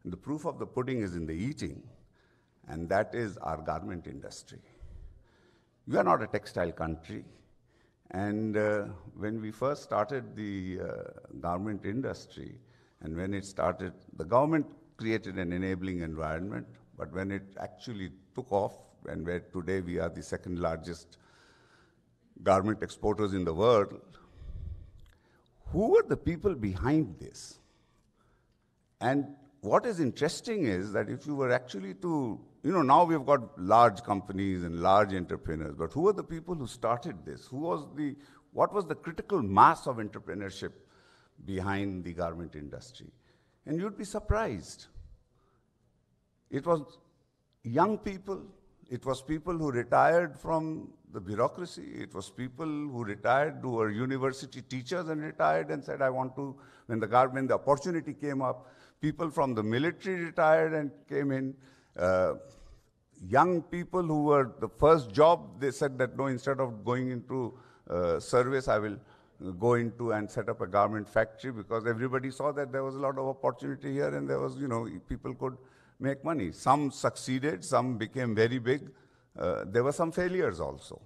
The proof of the pudding is in the eating, and that is our garment industry. We are not a textile country, and when we first started the garment industry, and when it started, the government created an enabling environment, but when it actually took off, and where today we are the second largest garment exporters in the world, who were the people behind this? And what is interesting is that if you were actually to, you know, now we've got large companies and large entrepreneurs, but who were the people who started this? What was the critical mass of entrepreneurship behind the garment industry? And you'd be surprised. It was young people. It was people who retired from the bureaucracy. It was people who retired, who were university teachers and retired and said, I want to, when the opportunity came up, people from the military retired and came in. Young people who were the first job, they said that, no, instead of going into service, I will go into and set up a garment factory, because everybody saw that there was a lot of opportunity here and there was, you know, people could make money. Some succeeded, some became very big. There were some failures also.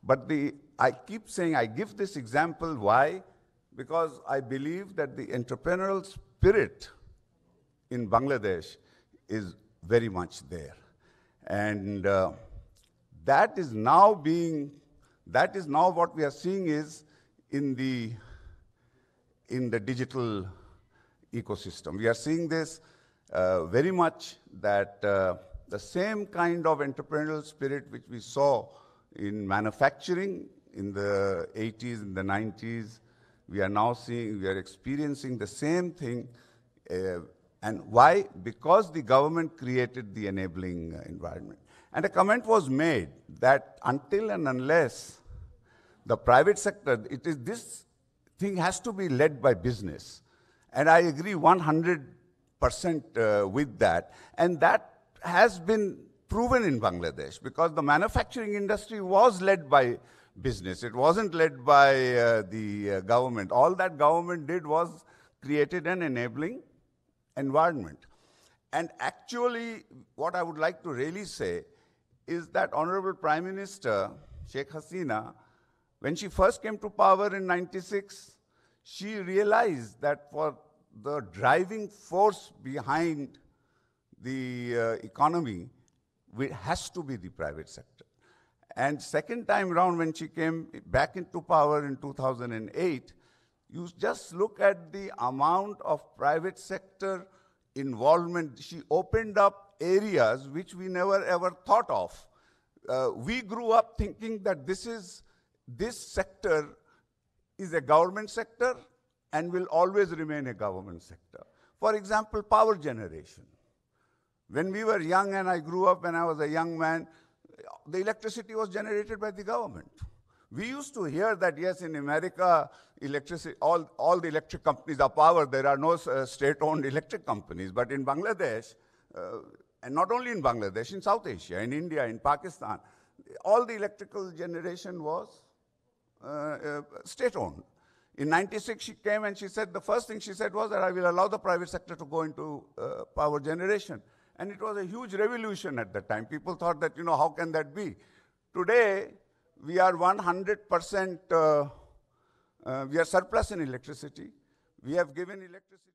But I keep saying, I give this example, why? Because I believe that the entrepreneurial spirit in Bangladesh is very much there. And that is now what we are seeing is in the digital ecosystem. We are seeing this very much, that the same kind of entrepreneurial spirit which we saw in manufacturing in the 80s, in the 90s, we are experiencing the same thing. And why? Because the government created the enabling environment. And a comment was made that until and unless the private sector, this thing has to be led by business. And I agree 100% with that. And that has been proven in Bangladesh, because the manufacturing industry was led by business. It wasn't led by the government. All that government did was created an enabling environment. And actually, what I would like to really say is that Honorable Prime Minister Sheikh Hasina, when she first came to power in '96, she realized that for the driving force behind the economy has to be the private sector. And second time around, when she came back into power in 2008, you just look at the amount of private sector involvement. She opened up areas which we never ever thought of. We grew up thinking that this sector is a government sector and will always remain a government sector. For example, power generation. When we were young, and I grew up when I was a young man, the electricity was generated by the government. We used to hear that, yes, in America, electricity, all the electric companies are power. There are no state-owned electric companies. But in Bangladesh, and not only in Bangladesh, in South Asia, in India, in Pakistan, all the electrical generation was state-owned. In '96, she came and she said, the first thing she said was that I will allow the private sector to go into power generation. And it was a huge revolution at that time. People thought that, how can that be? Today, we are 100%, we are surplus in electricity. We have given electricity.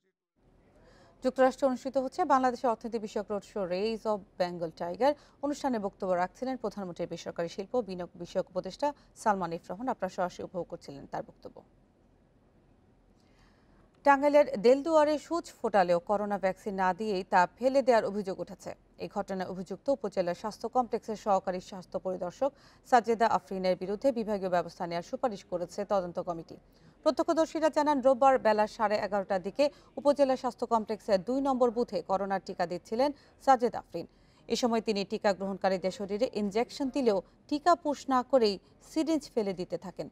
যুক্তরাষ্ট্রে অনুষ্ঠিত হচ্ছে বাংলাদেশের অর্থনীতি বিষয়ক road show raise of Bengal tiger অনুষ্ঠানে বক্তব্য রাখছিলেন প্রধানমন্ত্রীর বেসরকারি শিল্প বিনিয়োগ বিষয়ক উপদেষ্টা সালমান এফ রহমান। আপনারা সরাসরি উপভোগ করছিলেন তার বক্তব্য। টাঙ্গাইলের দেলদুয়ারে সূচ ফোটালেও করোনা ভ্যাকসিন না দিয়েই তা ফেলে দেওয়ার অভিযোগ উঠেছে। এই ঘটনায় অভিযুক্ত উপজেলা স্বাস্থ্য কমপ্লেক্সের সহকারী স্বাস্থ্য পরিদর্শক সাজেদা আফরিনের বিরুদ্ধে বিভাগীয় ব্যবস্থা নেওয়ার সুপারিশ করেছে তদন্ত কমিটি। প্রত্যক্ষদর্শীরা জানান, রোববার বেলা 11:30টার দিকে উপজেলা স্বাস্থ্য কমপ্লেক্সের 2 নম্বর বুথে করোনার টিকা দিচ্ছিলেন সাজেদা আফরিন। এ সময় তিনি টিকা গ্রহণকারীদের শরীরে ইনজেকশন দিলেও টিকা পুশ না করেই সিরিঞ্জ ফেলে দিতে থাকেন।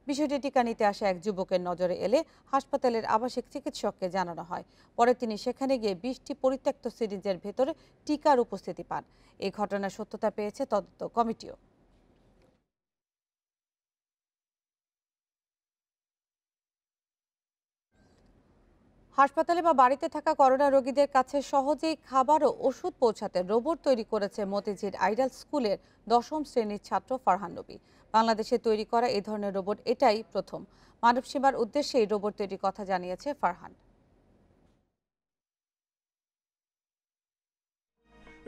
বিষয়টি টিকা নিতে আসা এক যুবকের নজরে এলে হাসপাতালের আবাসিক চিকিৎসককে জানানো হয়। পরে তিনি সেখানে গিয়ে 20টি পরিত্যক্ত সিরিঞ্জের ভেতরে টিকার উপস্থিতি পান। এই ঘটনার সত্যতা পেয়েছে তদন্ত কমিটিও। হাসপাতালে বা বাড়িতে থাকা করোনা রোগীদের কাছে সহজেই খাবার ও ওষুধ পৌঁছাতে রোবট তৈরি করেছে মতিঝিল আইডাল স্কুলের 10ম শ্রেণীর ছাত্র ফারহান নবী। বাংলাদেশে তৈরি করা এই ধরনের রোবট এটাই প্রথম। মানব সেবার উদ্দেশ্যে এই রোবট তৈরির কথা জানিয়েছে ফারহান।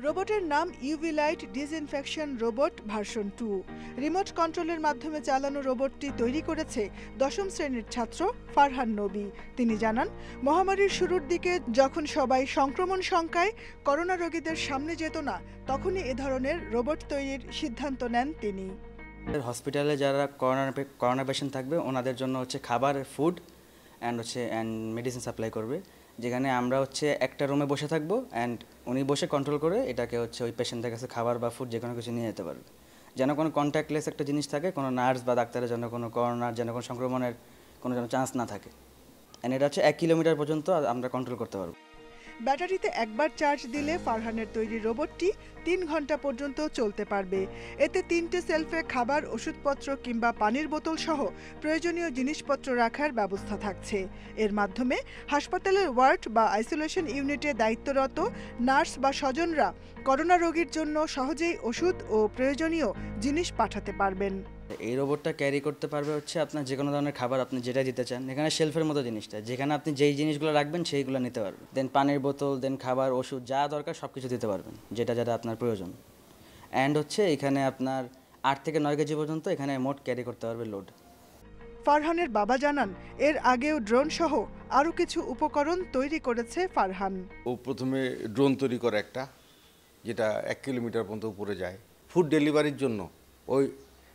রোবটের নাম UV light disinfection robot version 2। Remote কন্ট্রোলের মাধ্যমে চালানো রোবটটি তৈরি করেছে 10ম শ্রেণীর ছাত্র ফারহান নবী। তিনি জানান, মহামারীর শুরুর দিকে যখন সবাই সংক্রমণ শঙ্কায় করোনা রোগীদের সামনে যেত না, তখনই এ ধরনের রোবট তৈরির সিদ্ধান্ত নেন তিনি। হসপিটালে যারা করোনা পেশেন্ট থাকবে ওনাদের জন্য খাবার, ফুড অ্যান্ড মেডিসিন সাপ্লাই করবে, যেখানে আমরা একটা রুমে বসে থাকবো অ্যান্ড উনি বসে কন্ট্রোল করে এটাকে ওই পেশেন্টের কাছে খাবার বা ফুড যে কোনো কিছু নিয়ে যেতে পারবে। যেন কোনো কন্ট্যাক্টলেস একটা জিনিস থাকে, কোনো নার্স বা ডাক্তারের জন্য কোনো করোনার যেন কোনো সংক্রমণের কোনো যেন চান্স না থাকে। অ্যান্ড এটা 1 কিলোমিটার পর্যন্ত আমরা কন্ট্রোল করতে পারবো। ব্যাটারিতে একবার চার্জ দিলে ফারহানের তৈরি রোবটটি 3 ঘন্টা পর্যন্ত চলতে পারবে। এতে 3টে সেলফে খাবার, ওষুধপত্র কিংবা পানির বোতল সহ প্রয়োজনীয় জিনিসপত্র রাখার ব্যবস্থা থাকছে। এর মাধ্যমে হাসপাতালের ওয়ার্ড বা আইসোলেশন ইউনিটে দায়িত্বরত নার্স বা স্বজনরা করোনা রোগীর জন্য সহজেই ওষুধ ও প্রয়োজনীয় জিনিস পাঠাতে পারবেন। এই রোবটটা ক্যারি করতে পারবে আপনার যে কোনো ধরনের খাবার আপনি যেটা দিতে চান, এখানে শেলফের মতো জিনিসটা, যেখানে আপনি যেই জিনিসগুলো রাখবেন সেইগুলো নিতে পারবেন। দেন পানির বোতল, দেন খাবার, ওষুধ যা দরকার সব কিছু দিতে পারবেন, যেটা যেটা আপনার প্রয়োজন। অ্যান্ড এখানে আপনার 8 থেকে 9 কেজি পর্যন্ত এখানে মোট ক্যারি করতে পারবে লোড। ফারহানের বাবা জানান, এর আগেও ড্রোন সহ আরও কিছু উপকরণ তৈরি করেছে ফারহান। ও প্রথমে ড্রোন তৈরি করে একটা, যেটা 1 কিলোমিটার পর্যন্ত উপরে যায়। ফুড ডেলিভারির জন্য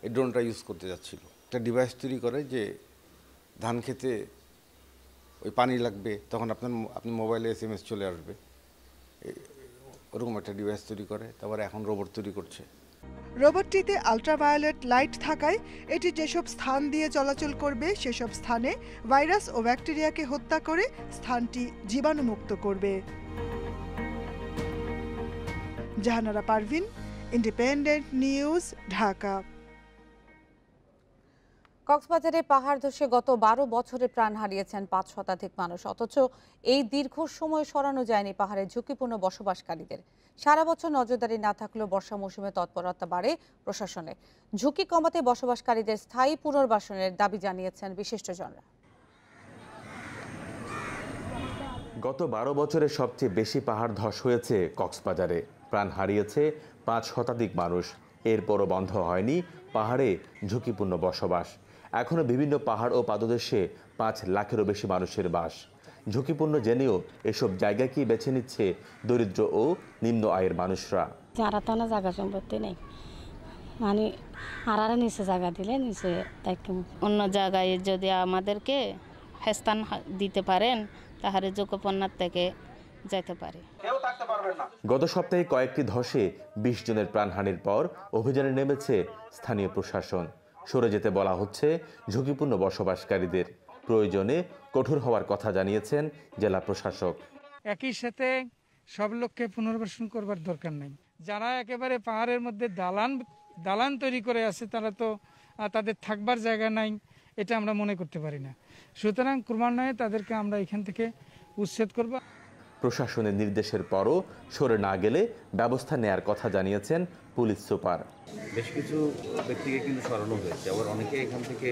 এই ড্রোনটা ইউজ করতে যাচ্ছিল। একটা ডিভাইস তৈরি করে যে ধান খেতে পানি লাগবে, তখন আপনি মোবাইলে SMS চলে আসবে, ওরকম একটা ডিভাইস তৈরি করে। তারপরে এখন রোবট তৈরি করছে। রোবটটিতে আলট্রাভায়োলেট লাইট থাকায় এটি যেসব স্থান দিয়ে চলাচল করবে সেসব স্থানে ভাইরাস ও ব্যাকটেরিয়াকে হত্যা করে স্থানটি জীবাণুমুক্ত করবে। Jahanara Parvin, independent news, Dhaka. কক্সবাজারে পাহাড় ধসে গত 12 বছরে প্রাণ হারিয়েছেন 5 শতাধিক মানুষ। অথচ এই দীর্ঘ সময় সরানো যায়নি পাহাড়ের ঝুঁকিপূর্ণ বসবাসকারীদের। সারা বছর নজরদারি না থাকলেও বর্ষা মৌসুমে তৎপরতা বাড়ে প্রশাসনের। ঝুঁকি কমাতে বসবাসকারীদের স্থায়ী পুনর্বাসনের দাবি জানিয়েছেন বিশিষ্টজনরা। গত 12 বছরে সবচেয়ে বেশি পাহাড় ধস হয়েছে কক্সবাজারে। প্রাণ হারিয়েছে 5 শতাধিক মানুষ। এরপরও বন্ধ হয়নি পাহাড়ে ঝুঁকিপূর্ণ বসবাস। এখনও বিভিন্ন পাহাড় ও পাদদেশে 5 লাখেরও বেশি মানুষের বাস। ঝুঁকিপূর্ণ জেনেও এসব জায়গাকেই বেছে নিচ্ছে দরিদ্র ও নিম্ন আয়ের মানুষরা। যারা তো না জায়গা সম্পত্তি নেই, মানে আর নিচে জায়গা দিলে নিচে অন্য জায়গায় যদি আমাদেরকে স্থান দিতে পারেন তাহলে যোগ্যপন্নার থেকে যেতে পারে। গত সপ্তাহে কয়েকটি ধসে 20 জনের প্রাণহানির পর অভিযানে নেমেছে স্থানীয় প্রশাসন। সরে যেতে বলা হচ্ছে ঝুঁকিপূর্ণ বসবাসকারীদের। প্রয়োজনে কঠোর হওয়ার কথা জানিয়েছেন জেলা প্রশাসক। একই সাথে সব লোককে পুনর্বাসন করবার দরকার নেই। যারা একেবারে পাহাড়ের মধ্যে দালান তৈরি করে আছে তারা তো তাদের থাকবার জায়গা নাই, এটা আমরা মনে করতে পারি না। সুতরাং ক্রমান্বয়ে তাদেরকে আমরা এখান থেকে উচ্ছেদ করব। প্রশাসনের নির্দেশের পরও সরে না গেলে ব্যবস্থা নেয়ার কথা জানিয়েছেন পুলিশ সুপার। বেশ কিছু ব্যক্তিকে কিন্তু সরানো হয়েছে, আবার অনেকে এখান থেকে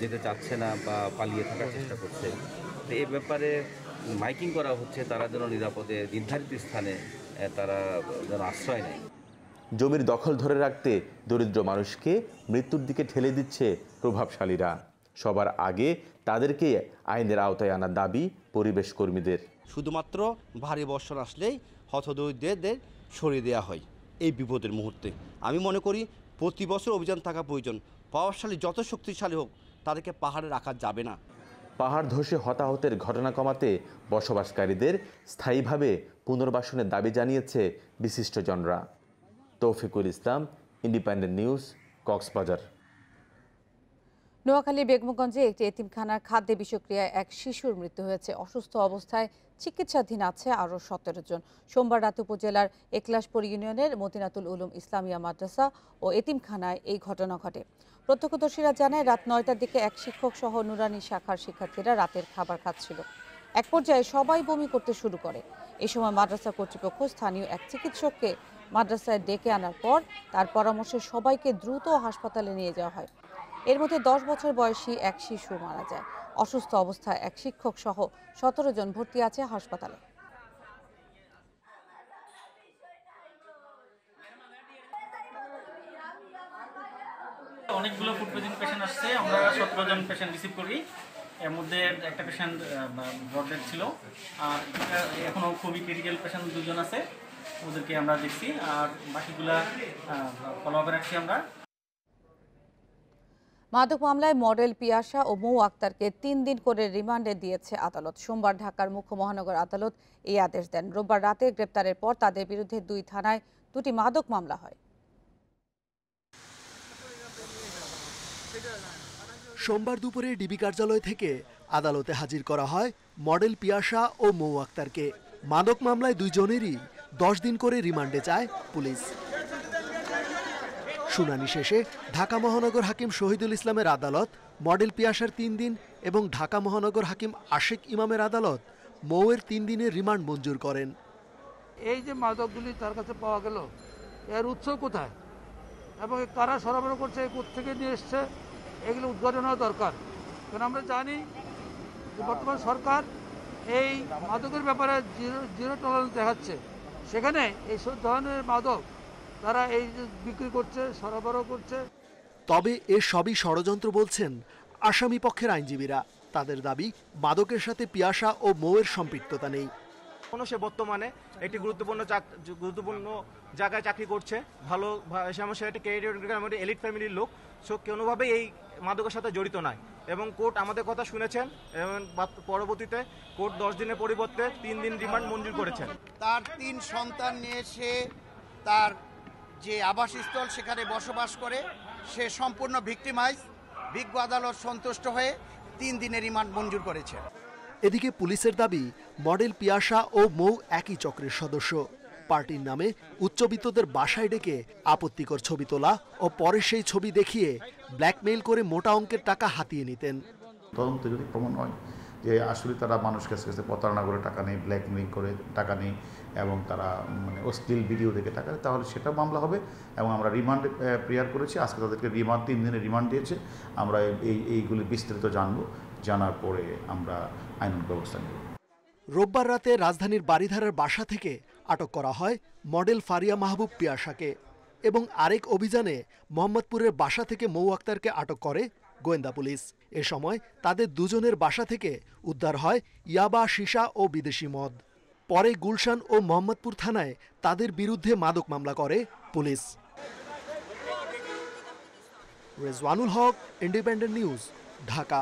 যেতে চাচ্ছে না বা পালিয়ে থাকার চেষ্টা করছে। তো এই ব্যাপারে মাইকিং করা হচ্ছে, তারা যেন নিরাপদে নির্ধারিত স্থানে তারা যেন আশ্রয় নেয়। জমির দখল ধরে রাখতে দরিদ্র মানুষকে মৃত্যুর দিকে ঠেলে দিচ্ছে প্রভাবশালীরা। সবার আগে তাদেরকে আইনের আওতায় আনার দাবি পরিবেশ কর্মীদের। শুধুমাত্র ভারী বর্ষণ আসলেই হতদরিদ্রদের সরিয়ে দেওয়া হয় এই বিপদের মুহূর্তে। আমি মনে করি প্রতি বছর অভিযান থাকা প্রয়োজন। প্রভাবশালী যত শক্তিশালী হোক তাদেরকে পাহাড়ে রাখা যাবে না। পাহাড় ধসে হতাহতের ঘটনা কমাতে বসবাসকারীদের স্থায়ীভাবে পুনর্বাসনের দাবি জানিয়েছে বিশিষ্টজনরা। তৌফিকুল ইসলাম, ইন্ডিপেন্ডেন্ট নিউজ, কক্সবাজার। নোয়াখালীর বেগমগঞ্জে একটি এতিমখানার খাদ্যে বিষক্রিয়ায় এক শিশুর মৃত্যু হয়েছে। অসুস্থ অবস্থায় চিকিৎসাধীন আছে আরও 17 জন। সোমবার রাতে উপজেলার একলাশপুর ইউনিয়নের মদিনাতুল উলুম ইসলামিয়া মাদ্রাসা ও এতিমখানায় এই ঘটনা ঘটে। প্রত্যক্ষদর্শীরা জানায়, রাত 9টার দিকে এক শিক্ষক সহ নুরানি শাখার শিক্ষার্থীরা রাতের খাবার খাচ্ছিল। এক পর্যায়ে সবাই বমি করতে শুরু করে। এ সময় মাদ্রাসা কর্তৃপক্ষ স্থানীয় এক চিকিৎসককে মাদ্রাসায় ডেকে আনার পর তার পরামর্শে সবাইকে দ্রুত হাসপাতালে নিয়ে যাওয়া হয়। এর মধ্যে 10 বছর বয়সী এক শিশু মারা যায়। অসুস্থ অবস্থায় এক শিক্ষক সহ 17 জন ভর্তি আছে হাসপাতালে। অনেকগুলো ফুড পয়জনিং পেশেন্ট আসছে, আমরা 17 জন পেশেন্ট রিসিভ করি। এর মধ্যে একটা পেশেন্ট বর্ডেড ছিল, আর এখনো খুবই ক্রিটিক্যাল পেশেন্ট 2 জন আছে, ওদেরকে আমরা দেখছি, আর বাকিগুলা ফলো আপে রাখছি আমরা। মাদক মামলায় মডেল পিয়াসা ও মৌ আক্তারকে 3 দিন করে রিমান্ডে দিয়েছে আদালত। সোমবার ঢাকার মুখ্য মহানগর আদালত এই আদেশ দেন। রোববার রাতে গ্রেপ্তারের পর তাদের বিরুদ্ধে 2 থানায় 2টি মাদক মামলা হয়। সোমবার দুপুরে ডিবি কার্যালয় থেকে আদালতে হাজির করা হয় মডেল পিয়াসা ও মৌ আক্তারকে। মাদক মামলায় 2 জনেরই 10 দিন করে রিমান্ডে চায় পুলিশ। শুনানি শেষে ঢাকা মহানগর হাকিম শহীদুল ইসলামের আদালত মডেল পিয়াসার 3 দিন এবং ঢাকা মহানগর হাকিম আশিক ইমামের আদালত মৌয়ের 3 দিনের রিমান্ড মঞ্জুর করেন। এই যে মাদকগুলি তার কাছে পাওয়া গেল, এর উৎস কোথায় এবং কারা সরবরাহ করছে, কোথেকে নিয়ে এসছে, এগুলো উদ্ঘাটন হওয়া দরকার। কারণ আমরা জানি যে বর্তমান সরকার এই মাদকের ব্যাপারে জিরো টলারেন্স দেখাচ্ছে। সেখানে এই সব ধরনের মাদক তারা এই বিক্রি করছে, সরবরাহ করছে। তবে এ সবই ষড়যন্ত্র বলছেন আসামি পক্ষের আইনজীবীরা। তাদের দাবি, মাদকের সাথে পিয়াসা ও মৌয়ের সম্পৃক্ততা নেই। সে বর্তমানে একটি গুরুত্বপূর্ণ জায়গায় চাকরি করছে, ভালো সে একটা ক্যারিয়ার এলিট ফ্যামিলির লোক, সো কোনোভাবেই এই মাদকের সাথে জড়িত নয়। এবং কোর্ট আমাদের কথা শুনেছেন এবং পরবর্তীতে কোর্ট 10 দিনের পরিবর্তে 3 দিন রিমান্ড মঞ্জুর করেছেন। তার 3 সন্তান নিয়ে সে তার যে আবাসস্থল সেখানে বসবাস করে, সে সম্পূর্ণ ভিক্টিমাইজ। বিজ্ঞ আদালত সন্তুষ্ট হয়ে 3 দিনের রিমান্ড মঞ্জুর করেছে। এদিকে পুলিশের দাবি, মডেল পিয়াসা ও মৌ একই চক্রের সদস্য। পার্টির নামে উচ্চবিত্তদের বাসায় ডেকে আপত্তিকর ছবি তোলা ও পরে সেই ছবি দেখিয়ে ব্ল্যাকমেইল করে মোটা অঙ্কের টাকা হাতিয়ে নিতেন। তদন্তে যদি প্রমাণ হয় যে আসলে তারা মানুষ কাছে কাছে প্রতারণা করে টাকা নেই, ব্ল্যাকমেইল করে টাকা নেই এবং তারা অশ্লীল ভিডিও দেখে টাকা নেই, তাহলে সেটা মামলা হবে। এবং আমরা রিমান্ড প্রেয়ার করেছি, আজকে তাদেরকে 3 দিনের রিমান্ড দিয়েছে। আমরা এইগুলি বিস্তারিত জানার পরে আমরা আইনানুগ ব্যবস্থা নেব। রোববার রাতে রাজধানীর বারিধারার বাসা থেকে আটক করা হয় মডেল ফারিয়া মাহবুব পিয়াসাকে এবং আরেক অভিযানে মোহাম্মদপুরের বাসা থেকে মৌ আক্তারকে আটক করে গোয়েন্দা পুলিশ। এ সময় তাদের 2 জনের বাসা থেকে উদ্ধার হয় ইয়াবা, সীসা ও বিদেশি মদ। পরে গুলশান ও মোহাম্মদপুর থানায় তাদের বিরুদ্ধে মাদক মামলা করে পুলিশ। রেজওয়ানুল হক, ইন্ডিপেন্ডেন্ট নিউজ, ঢাকা।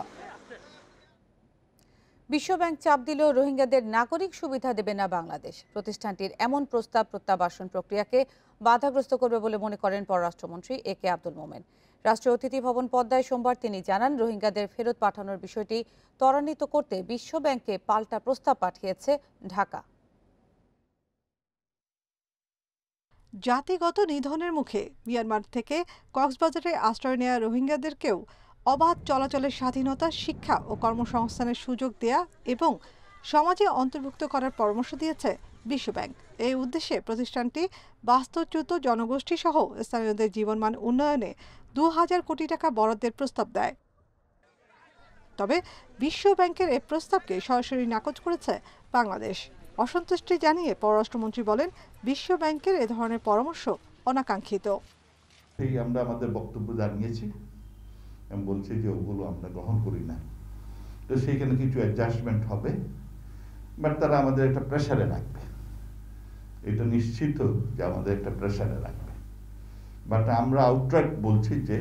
বিশ্বব্যাংক চাপ দিলেও রোহিঙ্গাদের নাগরিক সুবিধা দেবে না বাংলাদেশ। প্রতিষ্ঠানটির এমন প্রস্তাব প্রত্যাবাসন প্রক্রিয়াকে বাধাগ্রস্ত করবে বলে মনে করেন পররাষ্ট্রমন্ত্রী একে আব্দুল মোমেন। রাষ্ট্রীয় অতিথি ভবন পদ্মায় সোমবার তিনি জানান, রোহিঙ্গাদের ফেরত পাঠানোর বিষয়টি ত্বরান্বিত করতে বিশ্বব্যাংকে পাল্টা প্রস্তাব পাঠিয়েছে ঢাকা। জাতিগত নিধনের মুখে মিয়ানমার থেকে কক্সবাজারে আশ্রয় নেওয়া রোহিঙ্গাদেরকেও অবাধ চলাচলের স্বাধীনতা, শিক্ষা ও কর্মসংস্থানের সুযোগ দেয়া এবং সমাজে অন্তর্ভুক্ত করার পরামর্শ দিয়েছে বিশ্বব্যাংক। এই উদ্দেশ্যে প্রতিষ্ঠানটি বাস্তুচ্যুত জনগোষ্ঠী সহ স্থানীয়দের জীবনমান উন্নয়নে 2000 কোটি টাকা বরাদ্দের প্রস্তাব দেয়। তবে বিশ্বব্যাংকের এই প্রস্তাবকে সরাসরি নাকচ করেছে বাংলাদেশ। অসন্তুষ্টি জানিয়ে পররাষ্ট্রমন্ত্রী বলেন, বিশ্বব্যাংকের এ ধরনের পরামর্শ অনাকাঙ্ক্ষিত। আমরা আমাদের বক্তব্য জানিয়েছি এবং বলছি যে ওগুলো আমরা গ্রহণ করি না। তো সেইখানে কিছু অ্যাডজাস্টমেন্ট হবে, বাট তারা আমাদের একটা প্রেশারে রাখবে, এটা নিশ্চিত যে আমাদের একটা প্রেশারে রাখবে। বাট আমরা আউটরাইট বলছি যে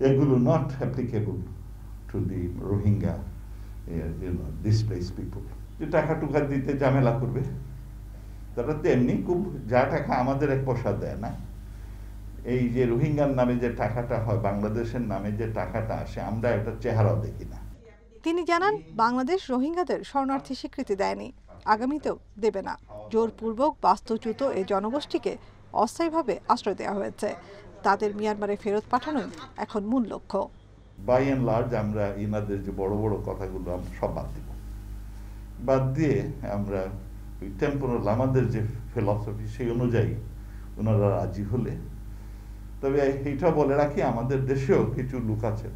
এগুলো not applicable to to the Rohingya displace people. যে টাকা টুকা দিতে ঝামেলা করবে তারা তেমনি খুব যা টাকা আমাদের এক পয়সা দেয় না। এই যে রোহিঙ্গার নামে যে টাকাটা হয়, বাংলাদেশের নামে যে টাকাটা আসে, আমরা এটা চেহারাও দেখি না। তিনি জানান বাংলাদেশ রোহিঙ্গাদের শরণার্থী স্বীকৃতি দেয়নি, আগামীতেও দেবে না। জোরপূর্বক বাস্তুচ্যুত এই জনগোষ্ঠীকে অস্থায়ীভাবে আশ্রয় দেওয়া হয়েছে। তাদের মিয়ানমারে ফেরত পাঠানোই এখন মূল লক্ষ্য। বাই অ্যান্ড লার্জ আমরা ইনাদের যে বড় বড় কথাগুলো আমরা সব বাদ দিব, বাদ দিয়ে আমরা ওই টেম্পোরাল আমাদের যে ফিলসফি সেই অনুযায়ী ওনারা রাজি হলে, তবে এইটা বলে রাখি আমাদের দেশেও কিছু লোক আছে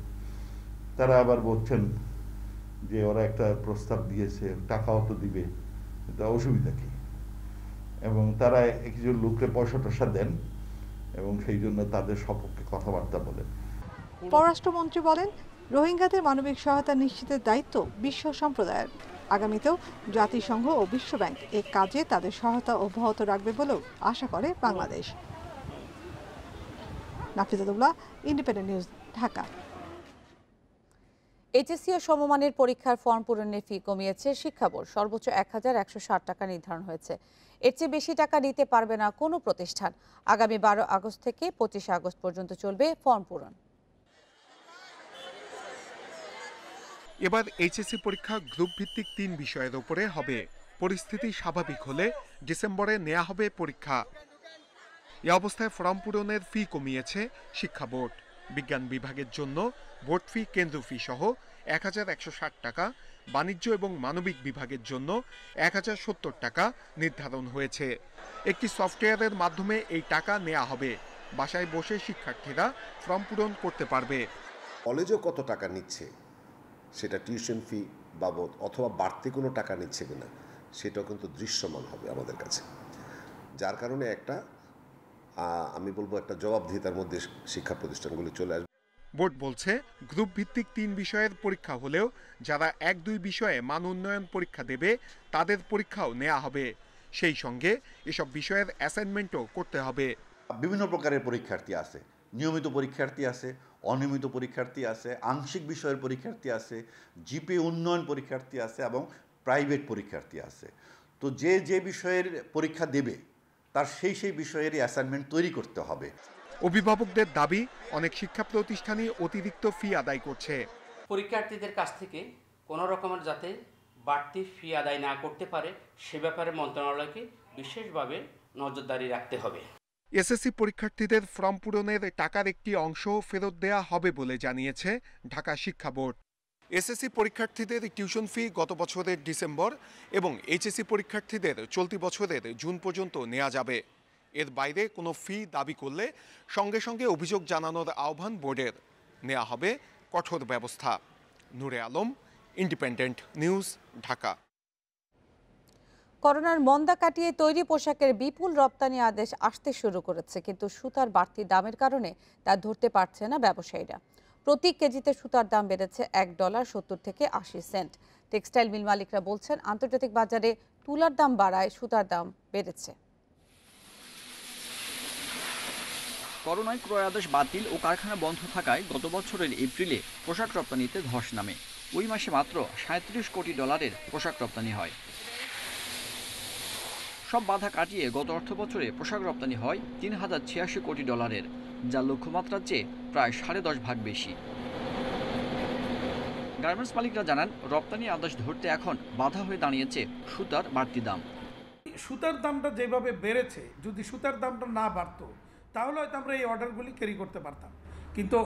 তারা আবার বলছেন যে ওরা একটা প্রস্তাব দিয়েছে, টাকাও তো দিবে, এটা অসুবিধা কি, এবং তারা কিছু লোককে পয়সা টয়সা দেন এবং সেই জন্য তাদের সপক্ষে কথাবার্তা বলেন। পররাষ্ট্রমন্ত্রী বলেন রোহিঙ্গাদের মানবিক সহায়তা নিশ্চিতের দায়িত্ব বিশ্ব সম্প্রদায়ের। আগামীতেও জাতিসংঘ ও বিশ্বব্যাংক এই কাজে তাদের সহায়তা অব্যাহত রাখবে বলেও আশা করে Bangladesh. Nafizatullah, independent news, Dhaka. HSC ও সমমানের পরীক্ষার ফর্ম পূরণের ফি কমিয়েছে শিক্ষা বোর্ড। সর্বোচ্চ ১,১৬০ টাকা নির্ধারণ হয়েছে। এর চেয়ে বেশি টাকা নিতে পারবে না কোনো প্রতিষ্ঠান। আগামী ১২ আগস্ট থেকে ২৫ আগস্ট পর্যন্ত চলবে ফর্ম পূরণ। এবার এইচএসসি পরীক্ষা গ্রুপ ভিত্তিক ৩ বিষয়ের উপরে হবে। পরিস্থিতি স্বাভাবিক হলে ডিসেম্বরে নেওয়া হবে পরীক্ষা। এ অবস্থায় ফর্ম পূরণের ফি কমিয়েছে শিক্ষা বোর্ড। বিজ্ঞান বিভাগের জন্য বোর্ড ফি কেন্দ্র ফি সহ ১,১৬০ টাকা, বাণিজ্য এবং মানবিক বিভাগের জন্য ১,০৭০ টাকা নির্ধারণ হয়েছে। একটি সফটওয়্যারের মাধ্যমে এই টাকা নেওয়া হবে। বাসায় বসে শিক্ষার্থীরা ফর্ম পূরণ করতে পারবে। কলেজও কত টাকা নিচ্ছে, সেটা টিউশন ফি বাবদ অথবা বাড়তি কোনো টাকা নিচ্ছে কিনা, সেটাও কিন্তু দৃশ্যমান হবে আমাদের কাছে। যার কারণে একটা আমি বলবো একটা জবাবদিহিতার মধ্যে শিক্ষা প্রতিষ্ঠানগুলি চলে আসবে। বোর্ড বলছে গ্রুপ ভিত্তিক ৩ বিষয়ের পরীক্ষা হলেও যারা ১-২ বিষয়ে মান উন্নয়ন পরীক্ষা দেবে তাদের পরীক্ষাও নেওয়া হবে। সেই সঙ্গে এসব বিষয়ের অ্যাসাইনমেন্টও করতে হবে। বিভিন্ন প্রকারের পরীক্ষার্থী আছে, নিয়মিত পরীক্ষার্থী আছে, অনিয়মিত পরীক্ষার্থী আছে, আংশিক বিষয়ের পরীক্ষার্থী আছে, জিপি উন্নয়ন পরীক্ষার্থী আছে এবং প্রাইভেট পরীক্ষার্থী আছে। তো যে যে বিষয়ের পরীক্ষা দেবে তার সেই বিষয়েরই অ্যাসাইনমেন্ট তৈরি করতে হবে। অভিভাবকদের দাবি, অনেক শিক্ষা প্রতিষ্ঠানই অতিরিক্ত ফি আদায় করছে। পরীক্ষার্থীদের কাছ থেকে কোনো রকমের যাতে বাড়তি ফি আদায় না করতে পারে সে ব্যাপারে মন্ত্রণালয়কে বিশেষভাবে নজরদারি রাখতে হবে। এসএসসি পরীক্ষার্থীদের ফর্ম পূরণের টাকার একটি অংশ ফেরত দেয়া হবে বলে জানিয়েছে ঢাকা শিক্ষা বোর্ড। এসএসসি পরীক্ষার্থীদের টিউশন ফি গত বছরের ডিসেম্বর এবং এইচএসসি পরীক্ষার্থীদের চলতি বছরের জুন পর্যন্ত নেওয়া যাবে। এর বাইরে কোনো ফি দাবি করলে সঙ্গে সঙ্গে অভিযোগ জানানোর আহ্বান বোর্ডের। নেওয়া হবে কঠোর ব্যবস্থা। নূরে আলম, ইন্ডিপেন্ডেন্ট নিউজ, ঢাকা। করোনার মন্দা কাটিয়ে তৈরি পোশাকের বিপুল রপ্তানি আদেশ আসতে শুরু করেছে, কিন্তু সুতার বাড়তি দামের কারণে তা ধরতে পারছে না ব্যবসায়ীরা। প্রতি কেজিতে সুতার দাম বেড়েছে $1.70 থেকে 80 সেন্ট। টেক্সটাইল মিল মালিকরা বলছেন আন্তর্জাতিক বাজারে তুলার দাম বাড়ায় সুতার দাম বেড়েছে। করোনায় ক্রয় আদেশ বাতিল ও কারখানা বন্ধ থাকায় গত বছরের এপ্রিলে পোশাক রপ্তানিতে ধস নামে। ওই মাসে মাত্র $37 কোটি পোশাক রপ্তানি হয়। সব বাধা কাটিয়ে গত অর্থবছরে পোশাক রপ্তানি হয় $3086 কোটি, যা লক্ষ্যমাত্রার চেয়ে প্রায় 10.5 ভাগ বেশি। গার্মেন্টস মালিকরা জানান রপ্তানি আদেশ ধরতে এখন বাধা হয়ে দাঁড়িয়েছে সুতার বাড়তি দাম। সুতার দামটা যেভাবে বেড়েছে, যদি সুতার দামটা না বাড়তো তাহলে হয়তো আমরা এই অর্ডারগুলি ক্যারি করতে পারতাম। কিন্তু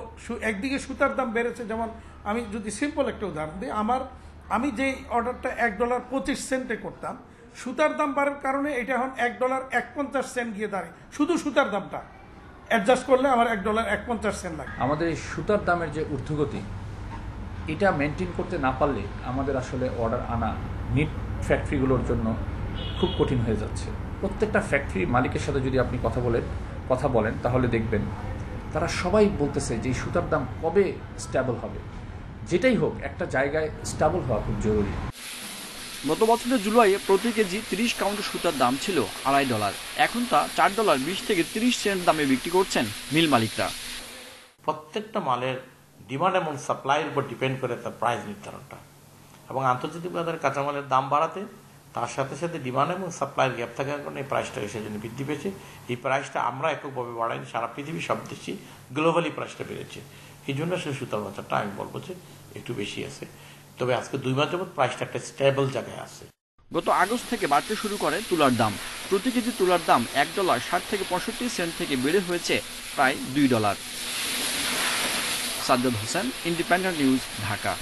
একদিকে সুতার দাম বেড়েছে, যেমন আমি যদি সিম্পল একটা উদাহরণ দিই, আমি যেই অর্ডারটা $1.25 করতাম, সুতার দাম বাড়ার কারণে এটা এখন $1.51 গিয়ে দাঁড়ায়। শুধু সুতার দামটা অ্যাডজাস্ট করলে আমার $1.51 লাগে। আমাদের এই সুতার দামের যে ঊর্ধ্বগতি, এটা মেনটেন করতে না পারলে আমাদের আসলে অর্ডার আনা নিট ফ্যাক্টরিগুলোর জন্য খুব কঠিন হয়ে যাচ্ছে। প্রত্যেকটা ফ্যাক্টরি মালিকের সাথে যদি আপনি কথা বলেন তাহলে দেখবেন তারা সবাই বলতেছে যে সুতার দাম কবে স্টেবল হবে। যেটাই হোক, একটা জায়গায় স্টেবল হওয়া খুব জরুরি। গত বছরের জুলাইয়ে প্রতি কেজি 30 কাউন্ট সুতার দাম ছিল $2.5। এখন তা $4.20 থেকে 30 সেন্ট দামে বিক্রি করছেন মিল মালিকরা। প্রত্যেকটা মালের ডিমান্ড এবং সাপ্লাইয়ের উপর ডিপেন্ড করে তার প্রাইস নির্ধারণটা, এবং আন্তর্জাতিক বাজারে কাঁচামালের দাম বাড়াতে তার সাথে সাথে ডিমান্ড এবং সাপ্লাইয়ের গ্যাপ থাকার কারণে এই প্রাইসটা সেজন্য বৃদ্ধি পেয়েছে। এই প্রাইসটা আমরা এককভাবে বাড়াইনি, সারা পৃথিবী সব দেশে গ্লোবালি প্রাইসটা বেড়েছে। এই জন্য সে সুতার বাজারটা আমি বলবো যে একটু বেশি আছে, তবে আজকে 2 মাস যাবত প্রাইসটা একটা স্টেবল জায়গায় আছে। গত আগস্ট থেকে বাড়তে শুরু করে তুলার দাম। প্রতি কেজি তুলার দাম $1.60 থেকে 65 সেন্ট থেকে বেড়ে হয়েছে প্রায় $2। Sajjad Hossain, independent news, Dhaka.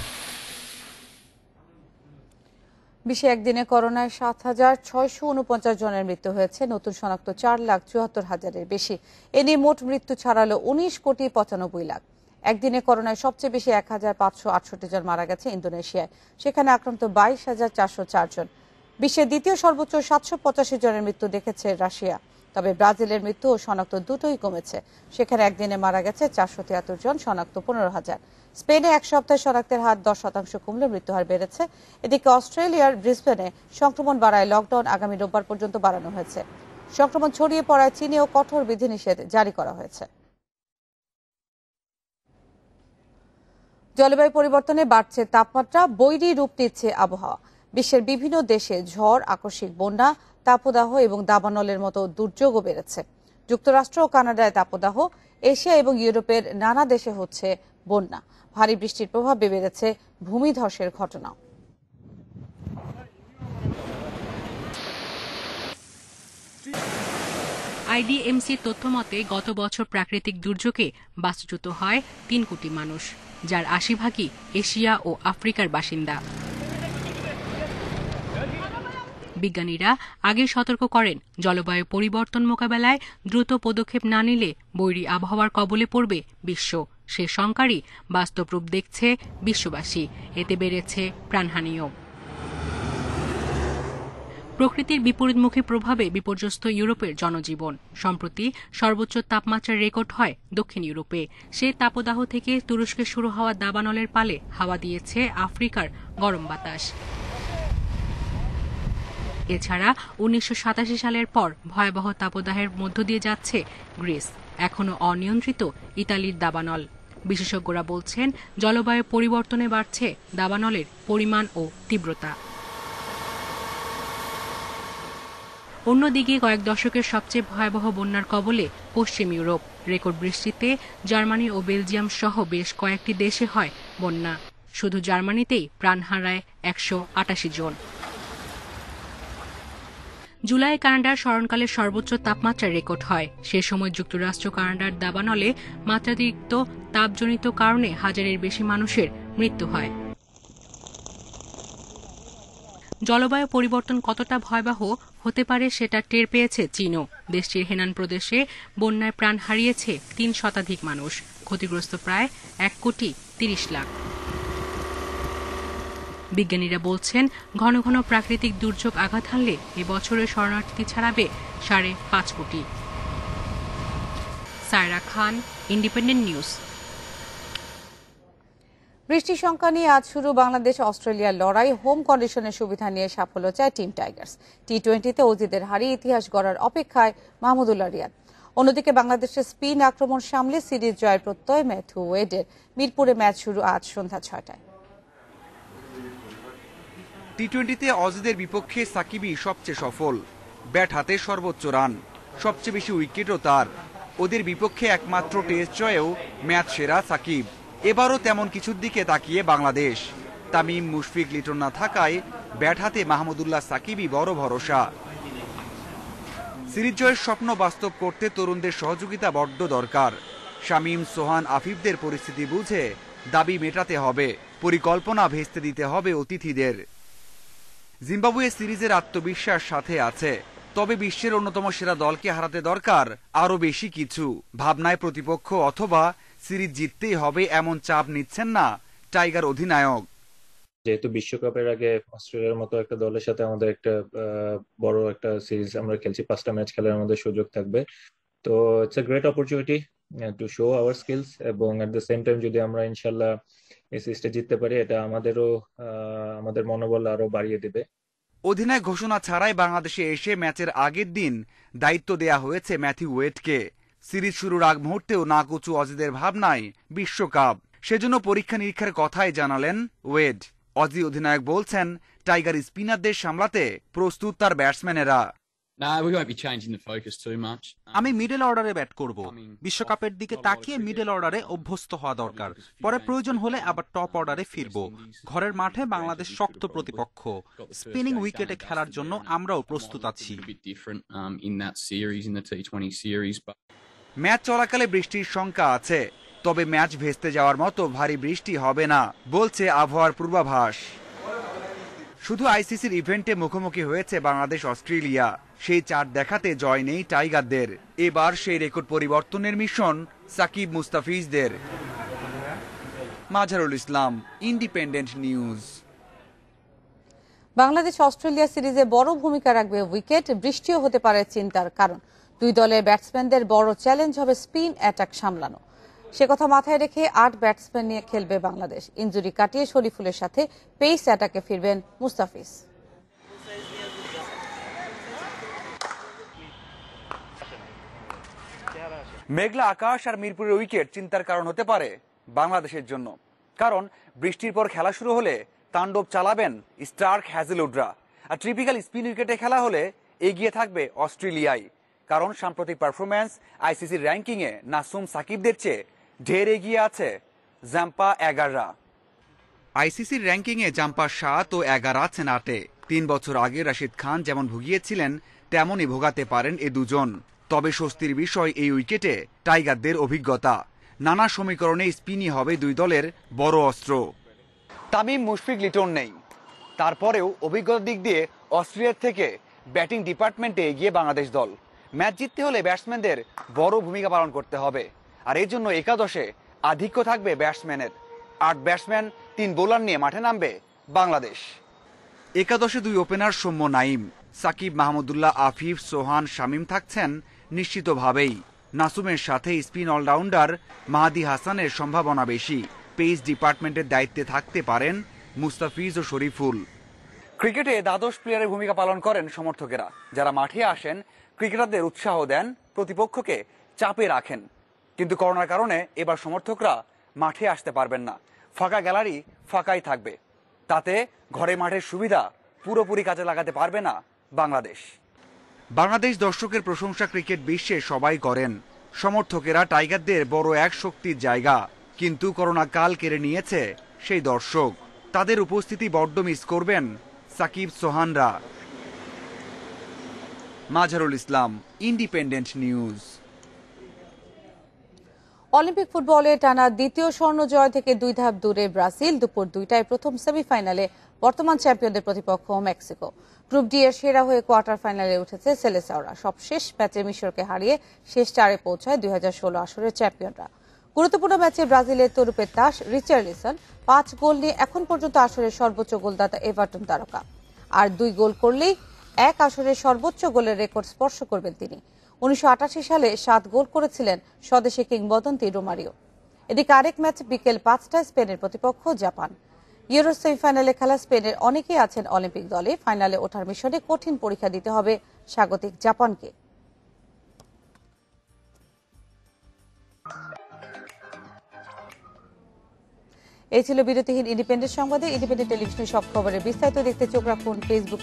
বিশ্বে একদিনে করোনায় 7,649 জনের মৃত্যু হয়েছে, নতুন শনাক্ত 4,74,000-এর বেশি। এ নিয়ে মোট মৃত্যু ছাড়ালো 19,95,00,000। একদিনে করোনায় সবচেয়ে বেশি 1,568 জন মারা গেছে ইন্দোনেশিয়ায়, সেখানে আক্রান্ত 22,404 জন। বিশ্বের দ্বিতীয় সর্বোচ্চ 785 জনের মৃত্যু দেখেছে রাশিয়া। তবে ব্রাজিলের মৃত্যু ও শনাক্ত দুটোই কমেছে, সেখানে একদিনে মারা গেছে 473 জন, শনাক্ত 15,000। স্পেনে এক সপ্তাহে শনাক্তের হার 10% কমলে মৃত্যুহার বেড়েছে। এদিকে অস্ট্রেলিয়ার ব্রিসবেনে সংক্রমণ বাড়ায় লকডাউন আগামী রোববার পর্যন্ত বাড়ানো হয়েছে। সংক্রমণ ছড়িয়ে পড়ায় চীনেও কঠোর বিধিনিষেধ জারি করা হয়েছে। জলবায়ু পরিবর্তনে বাড়ছে তাপমাত্রা, বৈরী রূপ নিচ্ছে আবহাওয়া। বিশ্বের বিভিন্ন দেশে ঝড়, আকস্মিক বন্যা, তাপদাহ এবং দাবানলের মতো দুর্যোগও বেড়েছে। যুক্তরাষ্ট্র ও কানাডায় তাপদাহ, এশিয়া এবং ইউরোপের নানা দেশে হচ্ছে বন্যা। ভারী বৃষ্টির প্রভাবে বেড়েছে ভূমিধসের ঘটনা। আইডিএমসির তথ্য মতে গত বছর প্রাকৃতিক দুর্যোগে বাস্তুচ্যুত হয় 3 কোটি মানুষ, যার 80% এশিয়া ও আফ্রিকার বাসিন্দা। বিজ্ঞানীরা আগে সতর্ক করেন, জলবায়ু পরিবর্তন মোকাবেলায় দ্রুত পদক্ষেপ না নিলে বৈরী আবহাওয়ার কবলে পড়বে বিশ্ব। সে শঙ্কারই বাস্তব রূপ দেখছে বিশ্ববাসী, এতে বেড়েছে প্রাণহানিও। প্রকৃতির বিপরীতমুখী প্রভাবে বিপর্যস্ত ইউরোপের জনজীবন। সম্প্রতি সর্বোচ্চ তাপমাত্রার রেকর্ড হয় দক্ষিণ ইউরোপে। সে তাপদাহ থেকে তুরস্কে শুরু হওয়া দাবানলের পালে হাওয়া দিয়েছে আফ্রিকার গরম বাতাস। এছাড়া 1987 সালের পর ভয়াবহ তাপদাহের মধ্য দিয়ে যাচ্ছে গ্রিস, এখনো অনিয়ন্ত্রিত ইতালির দাবানল। বিশেষজ্ঞরা বলছেন, জলবায়ু পরিবর্তনে বাড়ছে দাবানলের পরিমাণ ও তীব্রতা। অন্যদিকে কয়েক দশকের সবচেয়ে ভয়াবহ বন্যার কবলে পশ্চিম ইউরোপ। রেকর্ড বৃষ্টিতে জার্মানি ও বেলজিয়াম সহ বেশ কয়েকটি দেশে হয় বন্যা। শুধু জার্মানিতেই প্রাণ হারায় 188 জন। জুলাই কানাডার স্মরণকালের সর্বোচ্চ তাপমাত্রা রেকর্ড হয়। সে সময় যুক্তরাষ্ট্র কানাডার দাবানলে মাত্রাতিরিক্ত তাপজনিত কারণে হাজারের বেশি মানুষের মৃত্যু হয়। জলবায়ু পরিবর্তন কতটা ভয়াবহ হতে পারে সেটা টের পেয়েছে চীনও। দেশটির হেনান প্রদেশে বন্যায় প্রাণ হারিয়েছে 3 শতাধিক মানুষ, ক্ষতিগ্রস্ত প্রায় 1,30,00,000। বিজ্ঞানীরা বলছেন, ঘন ঘন প্রাকৃতিক দুর্যোগ আঘাত হানলে এবছরের শরণার্থী ছাড়াবে 5.5 কোটি। সায়রা খান, ইন্ডিপেন্ডেন্ট নিউজ। বৃষ্টির শঙ্কা নিয়ে আজ শুরু বাংলাদেশ অস্ট্রেলিয়ার লড়াই। হোম কন্ডিশনের সুবিধা নিয়ে সাফল্য চায় টিম টাইগার্স। টি-20তে অজিদের হারিয়ে ইতিহাস গড়ার অপেক্ষায় মাহমুদুল্লাহ রিয়াদ। অন্যদিকে বাংলাদেশের স্পিন আক্রমণ সামলে সিরিজ জয়ের প্রত্যয় ম্যাথিউ ওয়েডের। মিরপুরে ম্যাচ শুরু আজ সন্ধ্যা 6টায়। টি-20তে অজিদের বিপক্ষে সাকিবই সবচেয়ে সফল। ব্যাট হাতে সর্বোচ্চ রান, সবচেয়ে বেশি উইকেটও তার। ওদের বিপক্ষে একমাত্র টেস্ট জয়েও ম্যাচ সেরা সাকিব। এবারও তেমন কিছুর দিকে তাকিয়ে বাংলাদেশ। তামিম, মুশফিক, লিটন না থাকায় ব্যাট হাতে মাহমুদুল্লাহ সাকিবই বড় ভরসা। সিরিজ জয়ের স্বপ্ন বাস্তব করতে তরুণদের সহযোগিতা বড্ড দরকার। শামীম, সোহান, আফিফদের পরিস্থিতি বুঝে দাবি মেটাতে হবে, পরিকল্পনা ভেস্তে দিতে হবে অতিথিদের। জিম্বাবুয়ে সিরিজের আত্মবিশ্বাস সাথে আছে, তবে বিশ্বের অন্যতম সেরা দলকে হারাতে দরকার আরো বেশি কিছু। ভাবনায় প্রতিপক্ষ অথবা সিরিজ জিততেই হবে এমন চাপ নিচ্ছেন না টাইগার অধিনায়ক। যেহেতু বিশ্বকাপের আগে অস্ট্রেলিয়ার মতো একটা দলের সাথে আমাদের একটা বড় একটা সিরিজ আমরা খেলছি, 5টা ম্যাচ খেলার আমাদের সুযোগ থাকবে। তো it's a great opportunity to show our skills, এবং এট দ্য সেম টাইম যদি আমরা ইনশাল্লাহ এই সিরিজটা জিততে পারি, এটা আমাদের মনোবল আরো বাড়িয়ে দেবে। অধিনায়ক ঘোষণা ছাড়াই বাংলাদেশে এসে ম্যাচের আগের দিন দায়িত্ব দেয়া হয়েছে ম্যাথিউ ওয়েডকে। সিরিজ শুরুর আগ মুহূর্তেও নাকুচু অজিদের ভাবনায় বিশ্বকাপ। সেজন্য পরীক্ষা নিরীক্ষার কথাই জানালেন ওয়েড। অজি অধিনায়ক বলছেন টাইগার স্পিনারদের সামলাতে প্রস্তুত তার ব্যাটসম্যানেরা। আমি মিডল অর্ডারে ব্যাট করব। বিশ্বকাপের দিকে তাকিয়ে মিডল অর্ডারে অভ্যস্ত হওয়া দরকার। পরে প্রয়োজন হলে আবার টপ অর্ডারে ফিরব। ঘরের মাঠে বাংলাদেশ শক্ত প্রতিপক্ষ। স্পিনিং উইকেটে খেলার জন্য আমরাও প্রস্তুত আছি। ম্যাচ চলাকালে বৃষ্টির শঙ্কা আছে, তবে ম্যাচ ভেস্তে যাওয়ার মতো ভারী বৃষ্টি হবে না বলছে আবহাওয়ার পূর্বাভাস। শুধু আইসিসির ইভেন্টে মুখোমুখি হয়েছে বাংলাদেশ অস্ট্রেলিয়া, সেই চার্ট দেখাতে জয় নেই টাইগারদের। এবার সেই রেকর্ড পরিবর্তনের মিশন সাকিব মুস্তাফিজদের। মাঝারুল ইসলাম, ইন্ডিপেন্ডেন্ট নিউজ। বাংলাদেশ অস্ট্রেলিয়া সিরিজে বড় ভূমিকা রাখবে উইকেট, বৃষ্টিও হতে পারে চিন্তার কারণ। দুই দলের ব্যাটসম্যানদের বড় চ্যালেঞ্জ হবে স্পিন অ্যাটাক সামলানো। সে কথা মাথায় রেখে 8 ব্যাটসম্যান নিয়ে খেলবে বাংলাদেশ। ইনজুরি কাটিয়ে শরীফুলের সাথে পেস অ্যাটাকে ফিরবেন মুস্তাফিজ। মেঘলা আকাশ আর মিরপুরের উইকেট চিন্তার কারণ হতে পারে বাংলাদেশের জন্য, কারণ বৃষ্টির পর খেলা শুরু হলে তাণ্ডব চালাবেন স্টার্ক হ্যাজেলউডরা। আর ট্রিপিক্যাল স্পিন উইকেটে খেলা হলে এগিয়ে থাকবে অস্ট্রেলিয়ায়, কারণ সাম্প্রতিক পারফরম্যান্স আইসিসির র্যাঙ্কিংয়ে নাসুম সাকিবদের চেয়ে ঢের এগিয়ে আছে জাম্পা 11রা। আইসিসির র্যাঙ্কিংয়ে জাম্পা 7 ও 11 আছেন 8-এ। 3 বছর আগে রাশিদ খান যেমন ভুগিয়েছিলেন তেমনই ভোগাতে পারেন এ দুজন। তবে স্বস্তির বিষয় এই উইকেটে টাইগারদের অভিজ্ঞতা। নানা সমীকরণে স্পিনই হবে দুই দলের বড় অস্ত্র। তামিম, মুশফিক, লিটন নেই, তারপরেও অভিজ্ঞতার দিক দিয়ে অস্ট্রেলিয়ার থেকে ব্যাটিং ডিপার্টমেন্টে এগিয়ে বাংলাদেশ দল। ম্যাচ জিততে হলে ব্যাটসম্যানদের বড় ভূমিকা পালন করতে হবে, আর এর জন্য একাদশে আধিক্য থাকবে ব্যাটসম্যানের। 8 ব্যাটসম্যান 3 বোলার নিয়ে মাঠে নামবে বাংলাদেশ। একাদশে 2 ওপেনার সৌম্য, নাইম, সাকিব, মাহমুদুল্লাহ, আফিফ, সোহান, শামীম থাকছেন নিশ্চিতভাবেই। নাসুমের সাথে স্পিন অলরাউন্ডার মাহাদি হাসানের সম্ভাবনা বেশি। পেস ডিপার্টমেন্টের দায়িত্বে থাকতে পারেন মুস্তাফিজ ও শরীফুল। ক্রিকেটে দ্বাদশ প্লেয়ারের ভূমিকা পালন করেন সমর্থকেরা, যারা মাঠে আসেন, ক্রিকেটারদের উৎসাহ দেন, প্রতিপক্ষকে চাপে রাখেন। কিন্তু করোনার কারণে এবার সমর্থকরা মাঠে আসতে পারবেন না। ফাঁকা গ্যালারি ফাঁকাই থাকবে, তাতে ঘরে মাঠের সুবিধা পুরোপুরি কাজে লাগাতে পারবে না বাংলাদেশ। বাংলাদেশ দর্শকের প্রশংসা ক্রিকেট বিশ্বে সবাই করেন। সমর্থকেরা টাইগারদের বড় এক শক্তির জায়গা, কিন্তু করোনা কাল কেড়ে নিয়েছে সেই দর্শক। তাদের উপস্থিতি বড্ড মিস করবেন সাকিব, সোহানরা। মাঝারুল ইসলাম, ইন্ডিপেন্ডেন্ট নিউজ। অলিম্পিক ফুটবলে টানা দ্বিতীয় স্বর্ণ জয় থেকে 2 ধাপ দূরে ব্রাজিল। দুপুর 2টায় প্রথম সেমিফাইনালে বর্তমান চ্যাম্পিয়নদের প্রতিপক্ষ মেক্সিকো। গ্রুপ ডি এর সেরা হয়ে কোয়ার্টার ফাইনালে উঠেছে সেলেসাওরা। সবশেষ ম্যাচে মিশরকে হারিয়ে শেষ 4-এ পৌঁছায় 2016 আসরের চ্যাম্পিয়নরা। গুরুত্বপূর্ণ ম্যাচে ব্রাজিলের তরুপের তাস রিচার্লিসন 5 গোল নিয়ে এখন পর্যন্ত আসরের সর্বোচ্চ গোলদাতা এভারটন তারকা। আর 2 গোল করলেই এক আসরের সর্বোচ্চ গোলের রেকর্ড স্পর্শ করবেন তিনি। 1988 সালে 7 গোল করেছিলেন স্বদেশী কিংবদন্তি রোমারিও। এদিকে আরেক ম্যাচ বিকেল 5টায় স্পেনের প্রতিপক্ষ জাপান। ইউরো সেমিফাইনালে খেলা স্পেনের অনেকেই আছেন অলিম্পিক দলে। ফাইনালে ওঠার মিশনে কঠিন পরীক্ষা দিতে হবে স্বাগতিক জাপানকে। এই ছিল বিরতিহীন ইন্ডিপেন্ডেন্ট সংবাদে। ইন্ডিপেন্ডেন্ট টেলিভিশনের সব খবরের বিস্তারিত দেখতে চোখ রাখুন ফেসবুক,